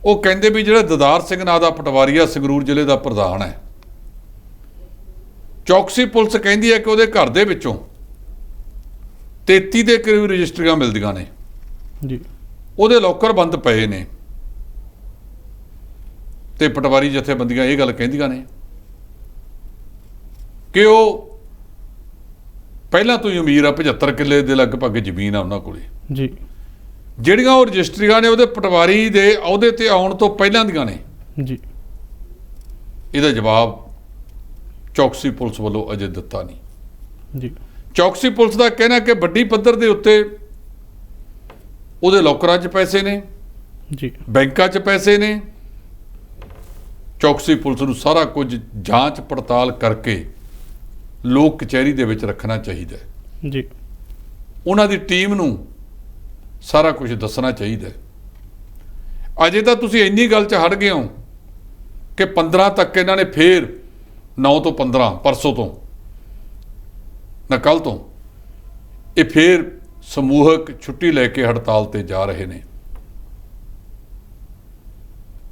ਉਹ ਕਹਿੰਦੇ ਵੀ ਜਿਹੜਾ ਦਦਾਰ ਸਿੰਘ ਨਾਂ ਦਾ ਪਟਵਾਰੀ ਆ ਸੰਗਰੂਰ ਜ਼ਿਲ੍ਹੇ ਦਾ ਪ੍ਰਧਾਨ ਹੈ, ਚੌਕਸੀ ਪੁਲਿਸ ਕਹਿੰਦੀ ਹੈ ਕਿ ਉਹਦੇ ਘਰ ਦੇ ਵਿੱਚੋਂ 33 ਦੇ ਕਰੀਬ ਰਜਿਸਟਰੀਆਂ ਮਿਲਦੀਆਂ ਨੇ, ਜੀ ਉਹਦੇ ਲੋਕਰ ਬੰਦ ਪਏ ਨੇ ਤੇ ਪਟਵਾਰੀ ਜਥੇਬੰਦੀਆਂ ਇਹ ਗੱਲ ਕਹਿੰਦੀਆਂ ਨੇ ਕਿ ਉਹ ਪਹਿਲਾਂ ਤੋਂ ਹੀ ਅਮੀਰ ਆ, 75 ਕਿੱਲੇ ਦੇ ਲਗਭਗ ਜ਼ਮੀਨ ਆ ਉਹਨਾਂ ਕੋਲੇ। ਜੀ ਜਿਹੜੀਆਂ ਉਹ ਰਜਿਸਟਰੀਆਂ ਨੇ ਉਹਦੇ ਪਟਵਾਰੀ ਦੇ ਅਹੁਦੇ ਤੇ ਆਉਣ ਤੋਂ ਪਹਿਲਾਂ ਦੀਆਂ ਨੇ। ਜੀ ਇਹਦਾ ਜਵਾਬ ਚੌਕਸੀ ਪੁਲਿਸ ਵੱਲੋਂ ਅਜੇ ਦਿੱਤਾ ਨਹੀਂ। ਜੀ ਚੌਕਸੀ ਪੁਲਿਸ ਦਾ ਕਹਿਣਾ ਕਿ ਵੱਡੀ ਪੱਧਰ ਦੇ ਉੱਤੇ ਉਹਦੇ ਲੋਕਰਾਂ 'ਚ ਪੈਸੇ ਨੇ, ਜੀ ਬੈਂਕਾਂ 'ਚ ਪੈਸੇ ਨੇ। ਚੌਕਸੀ ਪੁਲਿਸ ਨੂੰ ਸਾਰਾ ਕੁਝ ਜਾਂਚ ਪੜਤਾਲ ਕਰਕੇ ਲੋਕ ਕਚਹਿਰੀ ਦੇ ਵਿੱਚ ਰੱਖਣਾ ਚਾਹੀਦਾ ਹੈ। ਜੀ ਉਹਨਾਂ ਦੀ ਟੀਮ ਨੂੰ ਸਾਰਾ ਕੁਝ ਦੱਸਣਾ ਚਾਹੀਦਾ ਹੈ। ਅਜੇ ਤਾਂ ਤੁਸੀਂ ਇੰਨੀ ਗੱਲ 'ਚ ਹਟ ਗਏ ਹੋ ਕਿ 15 ਤੱਕ ਇਹਨਾਂ ਨੇ ਫੇਰ 9 ਤੋਂ 15 ਪਰਸੋਂ ਤੋਂ ਨਾ ਕੱਲ੍ਹ ਤੋਂ ਇਹ ਫੇਰ ਸਮੂਹਕ ਛੁੱਟੀ ਲੈ ਕੇ ਹੜਤਾਲ ਤੇ ਜਾ ਰਹੇ ਨੇ।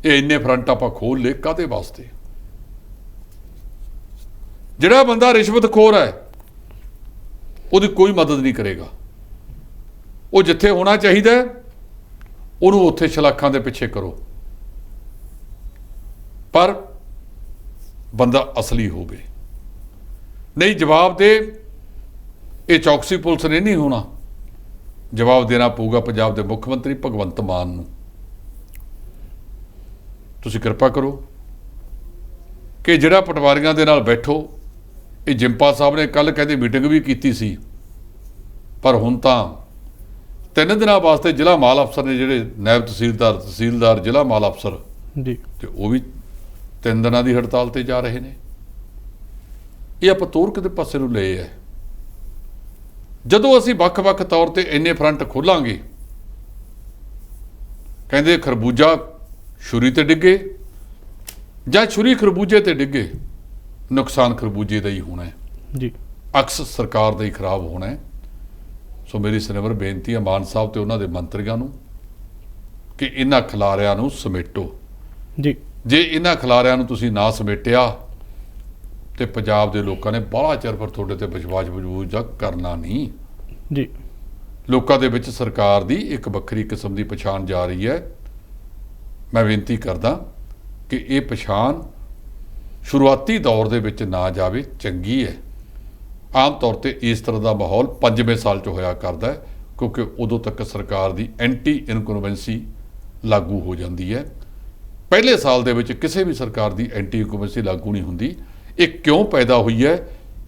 ਇਹ ਇੰਨੇ ਫਰੰਟ ਆਪਾਂ ਖੋਲ ਲਏ ਕਾਹਦੇ ਵਾਸਤੇ? ਜਿਹੜਾ ਬੰਦਾ ਰਿਸ਼ਵਤਖੋਰ ਹੈ ਉਹਦੀ ਕੋਈ ਮਦਦ ਨਹੀਂ ਕਰੇਗਾ। ਉਹ ਜਿੱਥੇ ਹੋਣਾ ਚਾਹੀਦਾ ਉਹਨੂੰ ਉੱਥੇ ਸ਼ਲਾਖਾਂ ਦੇ ਪਿੱਛੇ ਕਰੋ, ਪਰ ਬੰਦਾ ਅਸਲੀ ਹੋਵੇ। ਨਹੀਂ ਜਵਾਬ ਦੇ ਇਹ ਚੌਕਸੀ ਪੁਲਿਸ ਨੇ ਨਹੀਂ ਹੋਣਾ, ਜਵਾਬ ਦੇਣਾ ਪਊਗਾ ਪੰਜਾਬ ਦੇ ਮੁੱਖ ਮੰਤਰੀ ਭਗਵੰਤ ਮਾਨ ਨੂੰ। ਤੁਸੀਂ ਕਿਰਪਾ ਕਰੋ ਕਿ ਜਿਹੜਾ ਪਟਵਾਰੀਆਂ ਦੇ ਨਾਲ ਬੈਠੋ। ਇਹ ਜਿੰਪਾ ਸਾਹਿਬ ਨੇ ਕੱਲ੍ਹ ਕਹਿੰਦੇ ਮੀਟਿੰਗ ਵੀ ਕੀਤੀ ਸੀ, ਪਰ ਹੁਣ ਤਾਂ 3 ਦਿਨਾਂ ਵਾਸਤੇ ਜ਼ਿਲ੍ਹਾ ਮਾਲ ਅਫਸਰ ਨੇ ਜਿਹੜੇ ਨਾਇਬ ਤਹਿਸੀਲਦਾਰ ਜ਼ਿਲ੍ਹਾ ਮਾਲ ਅਫਸਰ ਜੀ ਤੇ ਉਹ ਵੀ 3 ਦਿਨਾਂ ਦੀ ਹੜਤਾਲ ਤੇ ਜਾ ਰਹੇ ਨੇ। ਇਹ ਆਪਾਂ ਤੋਰ ਕਿਤੇ ਪਾਸੇ ਨੂੰ ਲਏ ਹੈ। ਜਦੋਂ ਅਸੀਂ ਵੱਖ-ਵੱਖ ਤੌਰ ਤੇ ਇੰਨੇ ਫਰੰਟ ਖੋਲਾਂਗੇ, ਕਹਿੰਦੇ ਖਰਬੂਜਾ ਛੁਰੀ ਤੇ ਡਿੱਗੇ ਜਾਂ ਛੁਰੀ ਖਰਬੂਜੇ ਤੇ ਡਿੱਗੇ, ਨੁਕਸਾਨ ਖਰਬੂਜੇ ਦਾ ਹੀ ਹੋਣਾ ਹੈ, ਜੀ ਅਕਸ ਸਰਕਾਰ ਦਾ ਹੀ ਖਰਾਬ ਹੋਣਾ ਹੈ। ਸੋ ਮੇਰੀ ਸਿਨੇਵਰ ਬੇਨਤੀ ਹੈ ਮਾਨ ਸਾਹਿਬ ਤੇ ਉਹਨਾਂ ਦੇ ਮੰਤਰੀਆਂ ਨੂੰ ਕਿ ਇਹਨਾਂ ਖਿਲਾਰਿਆਂ ਨੂੰ ਸਮੇਟੋ। ਜੀ ਜੇ ਇਹਨਾਂ ਖਿਲਾਰਿਆਂ ਨੂੰ ਤੁਸੀਂ ਨਾ ਸਮੇਟਿਆ ਤੇ ਪੰਜਾਬ ਦੇ ਲੋਕਾਂ ਨੇ ਬਾਹਲਾ ਚਿਰ ਪਰ ਤੁਹਾਡੇ ਤੇ ਵਿਸ਼ਵਾਸ ਕਰਨਾ ਨਹੀਂ। ਜੀ ਲੋਕਾਂ ਦੇ ਵਿੱਚ ਸਰਕਾਰ ਦੀ ਇੱਕ ਵੱਖਰੀ ਕਿਸਮ ਦੀ ਪਛਾਣ ਜਾ ਰਹੀ ਹੈ। ਮੈਂ ਬੇਨਤੀ ਕਰਦਾ ਕਿ ਇਹ ਪਛਾਣ ਸ਼ੁਰੂਆਤੀ ਦੌਰ ਦੇ ਵਿੱਚ ਨਾ ਜਾਵੇ, ਚੰਗੀ ਹੈ। ਆਮ ਤੌਰ ਤੇ ਇਸ ਤਰ੍ਹਾਂ ਦਾ ਮਾਹੌਲ 5ਵੇਂ ਸਾਲ 'ਚ ਹੋਇਆ ਕਰਦਾ ਹੈ, ਕਿਉਂਕਿ ਉਦੋਂ ਤੱਕ ਸਰਕਾਰ ਦੀ ਐਂਟੀ ਇਨਕੰਬੈਂਸੀ ਲਾਗੂ ਹੋ ਜਾਂਦੀ ਹੈ। ਪਹਿਲੇ ਸਾਲ ਦੇ ਵਿੱਚ ਕਿਸੇ ਵੀ ਸਰਕਾਰ ਦੀ ਐਂਟੀ ਇਨਕੰਬੈਂਸੀ ਲਾਗੂ ਨਹੀਂ ਹੁੰਦੀ। ਇਹ ਕਿਉਂ ਪੈਦਾ ਹੋਈ ਹੈ?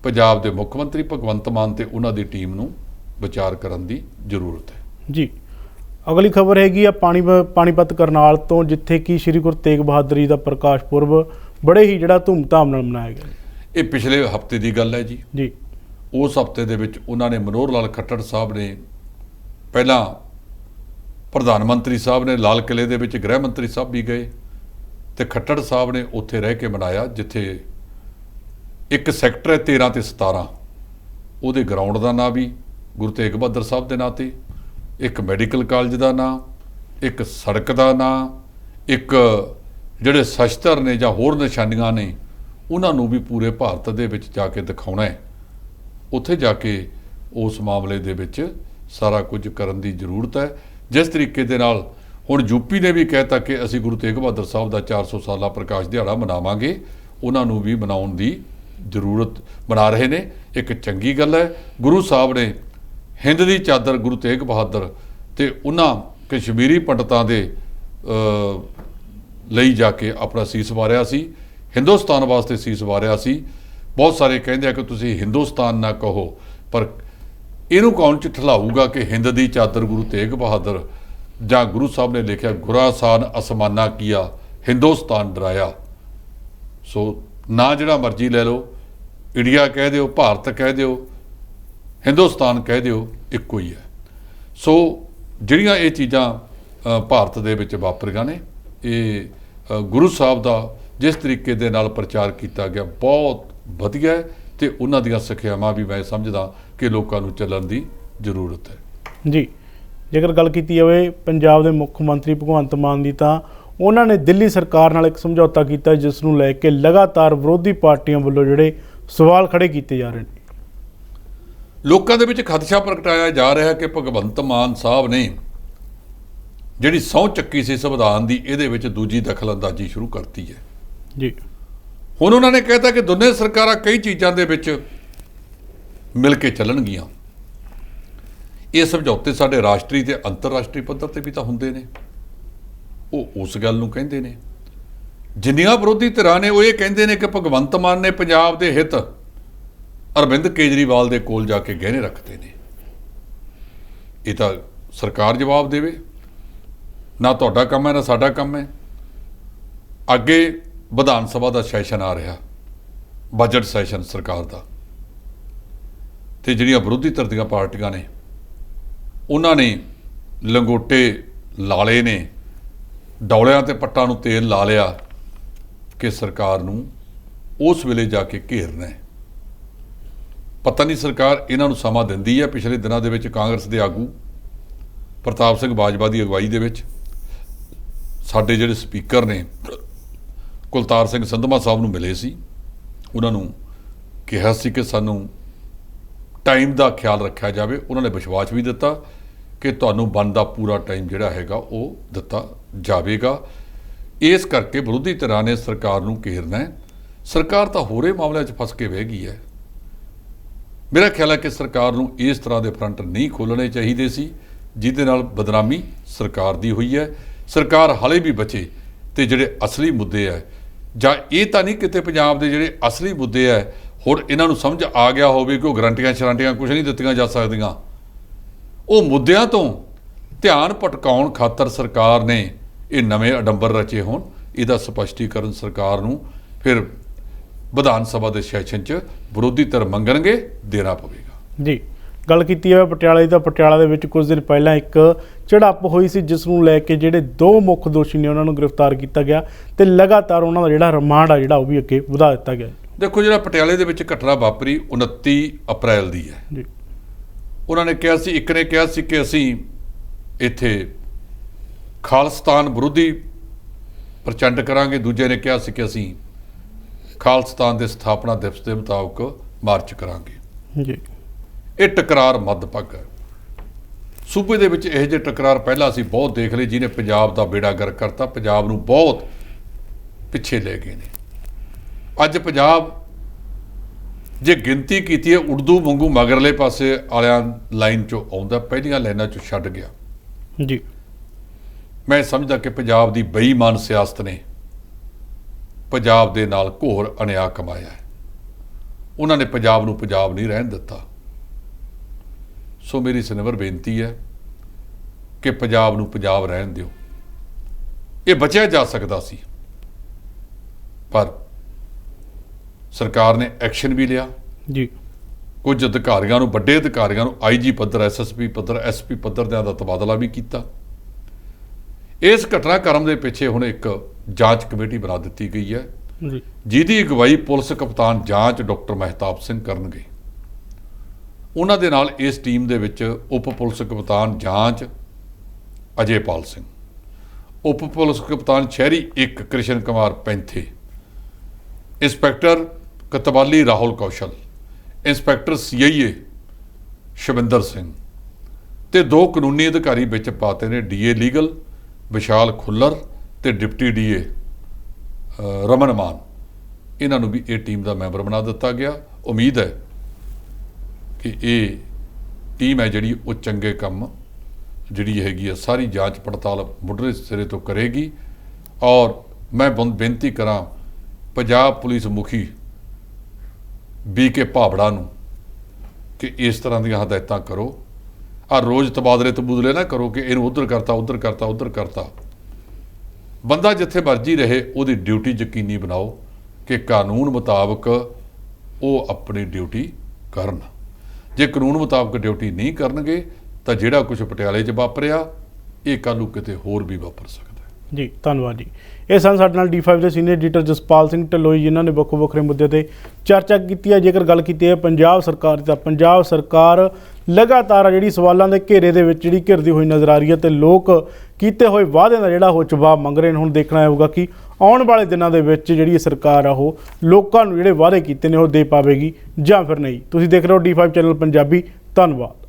ਪੰਜਾਬ ਦੇ ਮੁੱਖ ਮੰਤਰੀ ਭਗਵੰਤ ਮਾਨ ਤੇ ਉਹਨਾਂ ਦੀ ਟੀਮ ਨੂੰ ਵਿਚਾਰ ਕਰਨ ਦੀ ਜ਼ਰੂਰਤ ਹੈ। ਜੀ ਅਗਲੀ ਖਬਰ ਹੈਗੀ ਆ ਪਾਣੀਪਤ ਕਰਨਾਲ ਤੋਂ, ਜਿੱਥੇ ਕਿ ਸ਼੍ਰੀ ਗੁਰੂ ਤੇਗ ਬਹਾਦਰ ਜੀ ਦਾ ਪ੍ਰਕਾਸ਼ ਪੁਰਬ ਬੜੇ ਹੀ ਜਿਹੜਾ ਧੂਮਧਾਮ ਨਾਲ ਮਨਾਇਆ ਗਿਆ। ਇਹ ਪਿਛਲੇ ਹਫ਼ਤੇ ਦੀ ਗੱਲ ਹੈ ਜੀ। ਜੀ ਉਸ ਹਫ਼ਤੇ ਦੇ ਵਿੱਚ ਉਹਨਾਂ ਨੇ ਮਨੋਹਰ ਲਾਲ ਖੱਟੜ ਸਾਹਿਬ ਨੇ, ਪਹਿਲਾਂ ਪ੍ਰਧਾਨ ਮੰਤਰੀ ਸਾਹਿਬ ਨੇ ਲਾਲ ਕਿਲ੍ਹੇ ਦੇ ਵਿੱਚ ਗ੍ਰਹਿ ਮੰਤਰੀ ਸਾਹਿਬ ਵੀ ਗਏ ਤੇ ਖੱਟੜ ਸਾਹਿਬ ਨੇ ਉੱਥੇ ਰਹਿ ਕੇ ਮਨਾਇਆ, ਜਿੱਥੇ ਇੱਕ ਸੈਕਟਰ ਹੈ 13 ਤੇ 17 ਉਹਦੇ ਗਰਾਊਂਡ ਦਾ ਨਾਂ ਵੀ ਗੁਰੂ ਤੇਗ ਬਹਾਦਰ ਸਾਹਿਬ ਦੇ ਨਾਂ 'ਤੇ, ਇੱਕ ਮੈਡੀਕਲ ਕਾਲਜ ਦਾ ਨਾਂ, ਇੱਕ ਸੜਕ ਦਾ ਨਾਂ, ਇੱਕ ਜਿਹੜੇ ਸ਼ਸਤਰ ਨੇ ਜਾਂ ਹੋਰ ਨਿਸ਼ਾਨੀਆਂ ਨੇ ਉਹਨਾਂ ਨੂੰ ਵੀ ਪੂਰੇ ਭਾਰਤ ਦੇ ਵਿੱਚ ਜਾ ਕੇ ਦਿਖਾਉਣਾ ਹੈ। ਉੱਥੇ ਜਾ ਕੇ ਉਸ ਮਾਮਲੇ ਦੇ ਵਿੱਚ ਸਾਰਾ ਕੁਝ ਕਰਨ ਦੀ ਜ਼ਰੂਰਤ ਹੈ। ਜਿਸ ਤਰੀਕੇ ਦੇ ਨਾਲ ਹੁਣ ਯੂਪੀ ਨੇ ਵੀ ਕਹਿਤਾ ਕਿ ਅਸੀਂ ਗੁਰੂ ਤੇਗ ਬਹਾਦਰ ਸਾਹਿਬ ਦਾ 400 ਸਾਲਾ ਪ੍ਰਕਾਸ਼ ਦਿਹਾੜਾ ਮਨਾਵਾਂਗੇ, ਉਹਨਾਂ ਨੂੰ ਵੀ ਮਨਾਉਣ ਦੀ ਜ਼ਰੂਰਤ ਬਣਾ ਰਹੇ ਨੇ। ਇੱਕ ਚੰਗੀ ਗੱਲ ਹੈ। ਗੁਰੂ ਸਾਹਿਬ ਨੇ ਹਿੰਦ ਦੀ ਚਾਦਰ ਗੁਰੂ ਤੇਗ ਬਹਾਦਰ ਤੇ ਉਹਨਾਂ ਕਸ਼ਮੀਰੀ ਪੰਡਤਾਂ ਦੇ ਲਈ ਜਾ ਕੇ ਆਪਣਾ ਸੀਸ ਵਾਰਿਆ ਸੀ, ਹਿੰਦੁਸਤਾਨ ਵਾਸਤੇ ਸੀਸ ਵਾਰਿਆ ਸੀ। ਬਹੁਤ ਸਾਰੇ ਕਹਿੰਦੇ ਆ ਕਿ ਤੁਸੀਂ ਹਿੰਦੁਸਤਾਨ ਨਾ ਕਹੋ, ਪਰ ਇਹਨੂੰ ਕੌਣ ਝਠਲਾਊਗਾ ਕਿ ਹਿੰਦ ਦੀ ਚਾਦਰ ਗੁਰੂ ਤੇਗ ਬਹਾਦਰ, ਜਾਂ ਗੁਰੂ ਸਾਹਿਬ ਨੇ ਲਿਖਿਆ ਗੁਰਾਸਾਨ ਅਸਮਾਨਾ ਕੀਆ ਹਿੰਦੁਸਤਾਨ ਡਰਾਇਆ। ਸੋ ਨਾ ਜਿਹੜਾ ਮਰਜ਼ੀ ਲੈ ਲਓ, ਇੰਡੀਆ ਕਹਿ ਦਿਓ, ਭਾਰਤ ਕਹਿ ਦਿਓ, ਹਿੰਦੁਸਤਾਨ ਕਹਿ ਦਿਓ, ਇੱਕੋ ਹੀ ਹੈ। ਸੋ ਜਿਹੜੀਆਂ ਇਹ ਚੀਜ਼ਾਂ ਭਾਰਤ ਦੇ ਵਿੱਚ ਵਾਪਰੀਆਂ ਨੇ, ਇਹ ਗੁਰੂ ਸਾਹਿਬ ਦਾ ਜਿਸ ਤਰੀਕੇ ਦੇ ਨਾਲ ਪ੍ਰਚਾਰ ਕੀਤਾ ਗਿਆ ਬਹੁਤ ਵਧੀਆ ਹੈ, ਤੇ ਉਹਨਾਂ ਦੀਆਂ ਸਿੱਖਿਆਵਾਂ ਵੀ ਮੈਂ ਸਮਝਦਾ ਕਿ ਲੋਕਾਂ ਨੂੰ ਚੱਲਣ ਦੀ ਜ਼ਰੂਰਤ ਹੈ। ਜੀ, ਜੇਕਰ ਗੱਲ ਕੀਤੀ ਜਾਵੇ ਪੰਜਾਬ ਦੇ ਮੁੱਖ ਮੰਤਰੀ ਭਗਵੰਤ ਮਾਨ ਦੀ, ਤਾਂ ਉਹਨਾਂ ਨੇ ਦਿੱਲੀ ਸਰਕਾਰ ਨਾਲ ਇੱਕ ਸਮਝੌਤਾ ਕੀਤਾ ਜਿਸ ਨੂੰ ਲੈ ਕੇ ਲਗਾਤਾਰ ਵਿਰੋਧੀ ਪਾਰਟੀਆਂ ਵੱਲੋਂ ਜਿਹੜੇ ਸਵਾਲ ਖੜੇ ਕੀਤੇ ਜਾ ਰਹੇ ਨੇ। ਲੋਕਾਂ ਦੇ ਵਿੱਚ ਖਦਸ਼ਾ ਪ੍ਰਗਟਾਇਆ ਜਾ ਰਿਹਾ ਕਿ ਭਗਵੰਤ ਮਾਨ ਸਾਹਿਬ ਨੇ ਜਿਹੜੀ ਸਹੁੰ ਚੱਕੀ ਸੀ ਸੰਵਿਧਾਨ ਦੀ, ਇਹਦੇ ਵਿੱਚ ਦੂਜੀ ਦਖਲਅੰਦਾਜ਼ੀ ਸ਼ੁਰੂ ਕਰਤੀ ਹੈ। ਜੀ, ਹੁਣ ਉਹਨਾਂ ਨੇ ਕਹਿਤਾ ਕਿ ਦੋਨੇ ਸਰਕਾਰਾਂ ਕਈ ਚੀਜ਼ਾਂ ਦੇ ਵਿੱਚ ਮਿਲ ਕੇ ਚੱਲਣਗੀਆਂ। ਇਹ ਸਮਝੌਤੇ ਸਾਡੇ ਰਾਸ਼ਟਰੀ ਤੇ ਅੰਤਰਰਾਸ਼ਟਰੀ ਪੱਧਰ ਤੇ ਵੀ ਤਾਂ ਹੁੰਦੇ ਨੇ, ਉਹ ਉਸ ਗੱਲ ਨੂੰ ਕਹਿੰਦੇ ਨੇ। ਜਿੰਨੀਆਂ ਵਿਰੋਧੀ ਧਿਰਾਂ ਨੇ ਉਹ ਇਹ ਕਹਿੰਦੇ ਨੇ ਕਿ ਭਗਵੰਤ ਮਾਨ ਨੇ ਪੰਜਾਬ ਦੇ ਹਿੱਤ ਅਰਵਿੰਦ ਕੇਜਰੀਵਾਲ ਦੇ ਕੋਲ ਜਾ ਕੇ ਗਹਿਣੇ ਰੱਖਦੇ ਨੇ। ਇਹ ਤਾਂ ਸਰਕਾਰ ਜਵਾਬ ਦੇਵੇ, ਨਾ ਤੁਹਾਡਾ ਕੰਮ ਹੈ ਨਾ ਸਾਡਾ ਕੰਮ ਹੈ। ਅੱਗੇ ਵਿਧਾਨ ਸਭਾ ਦਾ ਸੈਸ਼ਨ ਆ ਰਿਹਾ, ਬਜਟ ਸੈਸ਼ਨ ਸਰਕਾਰ ਦਾ, ਤੇ ਜਿਹੜੀਆਂ ਵਿਰੋਧੀ ਧਿਰ ਦੀਆਂ ਪਾਰਟੀਆਂ ਨੇ ਉਹਨਾਂ ਨੇ ਲੰਗੋਟੇ ਲਾਲੇ ਨੇ, ਡੌਲਿਆਂ ਤੇ ਪੱਟਾਂ ਨੂੰ ਤੇਲ ਲਾ ਲਿਆ ਕਿ ਸਰਕਾਰ ਨੂੰ ਉਸ ਵੇਲੇ ਜਾ ਕੇ ਘੇਰਨਾ ਹੈ। ਪਤਾ ਨਹੀਂ ਸਰਕਾਰ ਇਹਨਾਂ ਨੂੰ ਸਮਾਂ ਦਿੰਦੀ ਹੈ। ਪਿਛਲੇ ਦਿਨਾਂ ਦੇ ਵਿੱਚ ਕਾਂਗਰਸ ਦੇ ਆਗੂ ਪ੍ਰਤਾਪ ਸਿੰਘ ਬਾਜਵਾ ਦੀ ਅਗਵਾਈ ਦੇ ਵਿੱਚ ਸਾਡੇ ਜਿਹੜੇ ਸਪੀਕਰ ਨੇ ਕੁਲਤਾਰ ਸਿੰਘ ਸੰਧਮਾ ਸਾਹਿਬ ਨੂੰ ਮਿਲੇ ਸੀ, ਉਹਨਾਂ ਨੂੰ ਕਿਹਾ ਸੀ ਕਿ ਸਾਨੂੰ ਟਾਈਮ ਦਾ ਖਿਆਲ ਰੱਖਿਆ ਜਾਵੇ। ਉਹਨਾਂ ਨੇ ਵਿਸ਼ਵਾਸ ਵੀ ਦਿੱਤਾ ਕਿ ਤੁਹਾਨੂੰ ਬਣਦਾ ਪੂਰਾ ਟਾਈਮ ਜਿਹੜਾ ਹੈਗਾ ਉਹ ਦਿੱਤਾ ਜਾਵੇਗਾ। ਇਸ ਕਰਕੇ ਵਿਰੋਧੀ ਧਿਰਾਂ ਨੇ ਸਰਕਾਰ ਨੂੰ ਘੇਰਨਾ ਹੈ। ਸਰਕਾਰ ਤਾਂ ਹੋਰੇ ਮਾਮਲਿਆਂ 'ਚ ਫਸ ਕੇ ਬਹਿ ਗਈ ਹੈ। ਮੇਰਾ ਖਿਆਲ ਹੈ ਕਿ ਸਰਕਾਰ ਨੂੰ ਇਸ ਤਰ੍ਹਾਂ ਦੇ ਫਰੰਟ ਨਹੀਂ ਖੋਲ੍ਹਣੇ ਚਾਹੀਦੇ ਸੀ ਜਿਹਦੇ ਨਾਲ ਬਦਨਾਮੀ ਸਰਕਾਰ ਦੀ ਹੋਈ ਹੈ। ਸਰਕਾਰ ਹਾਲੇ ਵੀ ਬਚੇ ਤੇ ਜਿਹੜੇ ਅਸਲੀ ਮੁੱਦੇ ਹੈ, ਜਾਂ ਇਹ ਤਾਂ ਨਹੀਂ ਕਿਤੇ ਪੰਜਾਬ ਦੇ ਜਿਹੜੇ ਅਸਲੀ ਮੁੱਦੇ ਹੈ ਹੁਣ ਇਹਨਾਂ ਨੂੰ ਸਮਝ ਆ ਗਿਆ ਹੋਵੇ ਕਿ ਉਹ ਗਰੰਟੀਆਂ ਸ਼ਰੰਟੀਆਂ ਕੁਝ ਨਹੀਂ ਦਿੱਤੀਆਂ ਜਾ ਸਕਦੀਆਂ। ਉਹ ਮੁੱਦਿਆਂ ਤੋਂ ਧਿਆਨ ਭਟਕਾਉਣ ਖਾਤਰ ਸਰਕਾਰ ਨੇ ਇਹ ਨਵੇਂ ਅਡੰਬਰ ਰਚੇ ਹੋਣ। ਇਹਦਾ ਸਪਸ਼ਟੀਕਰਨ ਸਰਕਾਰ ਨੂੰ ਫਿਰ ਵਿਧਾਨ ਸਭਾ ਦੇ ਸੈਸ਼ਨ 'ਚ ਵਿਰੋਧੀ ਧਿਰ ਮੰਗਣਗੇ, ਦੇਣਾ ਪਵੇਗਾ। ਜੀ, ਗੱਲ ਕੀਤੀ ਜਾਵੇ ਪਟਿਆਲਾ ਦੀ, ਤਾਂ ਪਟਿਆਲਾ ਦੇ ਵਿੱਚ ਕੁਝ ਦਿਨ ਪਹਿਲਾਂ ਇੱਕ ਝੜਪ ਹੋਈ ਸੀ ਜਿਸ ਨੂੰ ਲੈ ਕੇ ਜਿਹੜੇ ਦੋ ਮੁੱਖ ਦੋਸ਼ੀ ਨੇ ਉਹਨਾਂ ਨੂੰ ਗ੍ਰਿਫਤਾਰ ਕੀਤਾ ਗਿਆ ਤੇ ਲਗਾਤਾਰ ਉਹਨਾਂ ਦਾ ਜਿਹੜਾ ਰਿਮਾਂਡ ਆ ਜਿਹੜਾ ਉਹ ਵੀ ਅੱਗੇ ਵਧਾ ਦਿੱਤਾ ਗਿਆ। ਦੇਖੋ, ਜਿਹੜਾ ਪਟਿਆਲੇ ਦੇ ਵਿੱਚ ਘਟਨਾ ਵਾਪਰੀ 29 ਅਪ੍ਰੈਲ ਦੀ ਹੈ। ਜੀ, ਉਹਨਾਂ ਨੇ ਕਿਹਾ ਸੀ, ਇੱਕ ਨੇ ਕਿਹਾ ਸੀ ਕਿ ਅਸੀਂ ਇੱਥੇ ਖਾਲਿਸਤਾਨ ਵਿਰੋਧੀ ਪ੍ਰਚੰਡ ਕਰਾਂਗੇ, ਦੂਜੇ ਨੇ ਕਿਹਾ ਸੀ ਕਿ ਅਸੀਂ ਖਾਲਿਸਤਾਨ ਦੇ ਸਥਾਪਨਾ ਦਿਵਸ ਦੇ ਮੁਤਾਬਕ ਮਾਰਚ ਕਰਾਂਗੇ। ਜੀ, ਇਹ ਟਕਰਾਰ ਮੱਧਭਾਗਾ ਹੈ। ਸੂਬੇ ਦੇ ਵਿੱਚ ਇਹੋ ਜਿਹੇ ਟਕਰਾਰ ਪਹਿਲਾਂ ਅਸੀਂ ਬਹੁਤ ਦੇਖ ਲਏ, ਜਿਹਨੇ ਪੰਜਾਬ ਦਾ ਬੇੜਾ ਗਰਕ ਕਰਤਾ, ਪੰਜਾਬ ਨੂੰ ਬਹੁਤ ਪਿੱਛੇ ਲੈ ਗਏ ਨੇ। ਅੱਜ ਪੰਜਾਬ ਜੇ ਗਿਣਤੀ ਕੀਤੀ ਹੈ ਉਰਦੂ ਵਾਂਗੂ ਮਗਰਲੇ ਪਾਸੇ ਵਾਲਿਆਂ ਲਾਈਨ 'ਚੋਂ ਆਉਂਦਾ, ਪਹਿਲੀਆਂ ਲਾਈਨਾਂ 'ਚੋਂ ਛੱਡ ਗਿਆ। ਜੀ, ਮੈਂ ਸਮਝਦਾ ਕਿ ਪੰਜਾਬ ਦੀ ਬੇਈਮਾਨ ਸਿਆਸਤ ਨੇ ਪੰਜਾਬ ਦੇ ਨਾਲ ਘੋਰ ਅਨਿਆਂ ਕਮਾਇਆ ਹੈ। ਉਹਨਾਂ ਨੇ ਪੰਜਾਬ ਨੂੰ ਪੰਜਾਬ ਨਹੀਂ ਰਹਿਣ ਦਿੱਤਾ। ਸੋ ਮੇਰੀ ਸਿਨਵਰ ਬੇਨਤੀ ਹੈ ਕਿ ਪੰਜਾਬ ਨੂੰ ਪੰਜਾਬ ਰਹਿਣ ਦਿਓ। ਇਹ ਬਚਿਆ ਜਾ ਸਕਦਾ ਸੀ, ਪਰ ਸਰਕਾਰ ਨੇ ਐਕਸ਼ਨ ਵੀ ਲਿਆ। ਜੀ, ਕੁਝ ਅਧਿਕਾਰੀਆਂ ਨੂੰ, ਵੱਡੇ ਅਧਿਕਾਰੀਆਂ ਨੂੰ ਆਈਜੀ ਪੱਧਰ, ਐਸਐਸਪੀ ਪੱਧਰ, ਐਸਪੀ ਪੱਧਰ ਦਾ ਤਬਾਦਲਾ ਵੀ ਕੀਤਾ। ਇਸ ਘਟਨਾਕ੍ਰਮ ਦੇ ਪਿੱਛੇ ਹੁਣ ਇੱਕ ਜਾਂਚ ਕਮੇਟੀ ਬਣਾ ਦਿੱਤੀ ਗਈ ਹੈ, ਜਿਹਦੀ ਅਗਵਾਈ ਪੁਲਿਸ ਕਪਤਾਨ ਜਾਂਚ ਡਾਕਟਰ ਮਹਿਤਾਬ ਸਿੰਘ ਕਰਨਗੇ। ਉਹਨਾਂ ਦੇ ਨਾਲ ਇਸ ਟੀਮ ਦੇ ਵਿੱਚ ਉਪ ਪੁਲਿਸ ਕਪਤਾਨ ਜਾਂਚ ਅਜੇਪਾਲ ਸਿੰਘ, ਉਪ ਪੁਲਿਸ ਕਪਤਾਨ ਸ਼ਹਿਰੀ 1 ਕ੍ਰਿਸ਼ਨ ਕੁਮਾਰ ਪੈਂਥੇ, ਇੰਸਪੈਕਟਰ ਕਤਵਾਲੀ ਰਾਹੁਲ ਕੌਸ਼ਲ, ਇੰਸਪੈਕਟਰ CIA ਸ਼ਵਿੰਦਰ ਸਿੰਘ ਤੇ 2 ਕਾਨੂੰਨੀ ਅਧਿਕਾਰੀ ਵਿੱਚ ਪਾਤੇ ਨੇ, DA ਲੀਗਲ ਵਿਸ਼ਾਲ ਖੁੱਲਰ ਤੇ ਡਿਪਟੀ DA ਰਮਨ ਮਾਨ। ਇਹਨਾਂ ਨੂੰ ਵੀ ਇਹ ਟੀਮ ਦਾ ਮੈਂਬਰ ਬਣਾ ਦਿੱਤਾ ਗਿਆ। ਉਮੀਦ ਹੈ ਕਿ ਇਹ ਟੀਮ ਹੈ ਜਿਹੜੀ ਉਹ ਚੰਗੇ ਕੰਮ ਜਿਹੜੀ ਹੈਗੀ ਆ ਸਾਰੀ ਜਾਂਚ ਪੜਤਾਲ ਮੁੱਢਲੇ ਸਿਰੇ ਤੋਂ ਕਰੇਗੀ। ਔਰ ਮੈਂ ਬੇਨਤੀ ਕਰਾਂ ਪੰਜਾਬ ਪੁਲਿਸ ਮੁਖੀ BK ਭਾਵੜਾ ਨੂੰ ਕਿ ਇਸ ਤਰ੍ਹਾਂ ਦੀਆਂ ਹਦਾਇਤਾਂ ਕਰੋ, ਰੋਜ਼ ਤਬਾਦਲੇ ਨਾ ਕਰੋ ਕਿ ਇਹਨੂੰ ਉੱਧਰ ਕਰਤਾ ਉੱਧਰ ਕਰਤਾ ਉੱਧਰ ਕਰਤਾ। ਬੰਦਾ ਜਿੱਥੇ ਮਰਜੀ ਰਹੇ ਉਹਦੀ ਡਿਊਟੀ ਯਕੀਨੀ ਬਣਾਓ ਕਿ ਕਾਨੂੰਨ ਮੁਤਾਬਕ ਉਹ ਆਪਣੀ ਡਿਊਟੀ ਕਰਨ। ਜੇ ਕਾਨੂੰਨ ਮੁਤਾਬਕ ਡਿਊਟੀ ਨਹੀਂ ਕਰਨਗੇ ਤਾਂ ਜਿਹੜਾ ਕੁਝ ਪਟਿਆਲੇ 'ਚ ਵਾਪਰਿਆ ਇਹ ਕੱਲ੍ਹ ਨੂੰ ਕਿਤੇ ਹੋਰ ਵੀ ਵਾਪਰ ਸਕਦਾ ਹੈ। ਜੀ ਧੰਨਵਾਦ ਜੀ। ਇਹ ਸਨ ਸਾਡੇ ਨਾਲ D5 ਦੇ ਸੀਨੀਅਰ ਐਡੀਟਰ ਜਸਪਾਲ ਸਿੰਘ ਢਿੱਲੋਂ, ਜਿਨ੍ਹਾਂ ਨੇ ਵੱਖੋ ਵੱਖਰੇ ਮੁੱਦੇ ਤੇ ਚਰਚਾ ਕੀਤੀ ਹੈ। ਜੇਕਰ ਗੱਲ ਕੀਤੀ ਹੈ ਪੰਜਾਬ ਸਰਕਾਰ ਦੀ, ਤਾਂ ਪੰਜਾਬ ਸਰਕਾਰ ਲਗਾਤਾਰ ਜਿਹੜੀ ਸਵਾਲਾਂ ਦੇ ਘੇਰੇ ਦੇ ਵਿੱਚ ਜਿਹੜੀ ਘਿਰਦੀ ਹੋਈ ਨਜ਼ਰ ਆ ਰਹੀ ਹੈ ਤੇ ਲੋਕ ਕੀਤੇ ਹੋਏ ਵਾਅਦਿਆਂ ਦਾ ਜਿਹੜਾ ਉਹ ਜਵਾਬ ਮੰਗ ਰਹੇ ਨੇ। ਹੁਣ ਦੇਖਣਾ ਹੋਊਗਾ ਕਿ ਆਉਣ ਵਾਲੇ ਦਿਨਾਂ ਦੇ ਵਿੱਚ ਜਿਹੜੀ ਸਰਕਾਰ ਆ ਉਹ ਲੋਕਾਂ ਨੂੰ ਜਿਹੜੇ ਵਾਅਦੇ ਕੀਤੇ ਨੇ ਉਹ ਦੇ ਪਾਵੇਗੀ ਜਾਂ ਫਿਰ ਨਹੀਂ। ਤੁਸੀਂ ਦੇਖ ਰਹੇ ਹੋ D5 ਚੈਨਲ ਪੰਜਾਬੀ। ਧੰਨਵਾਦ।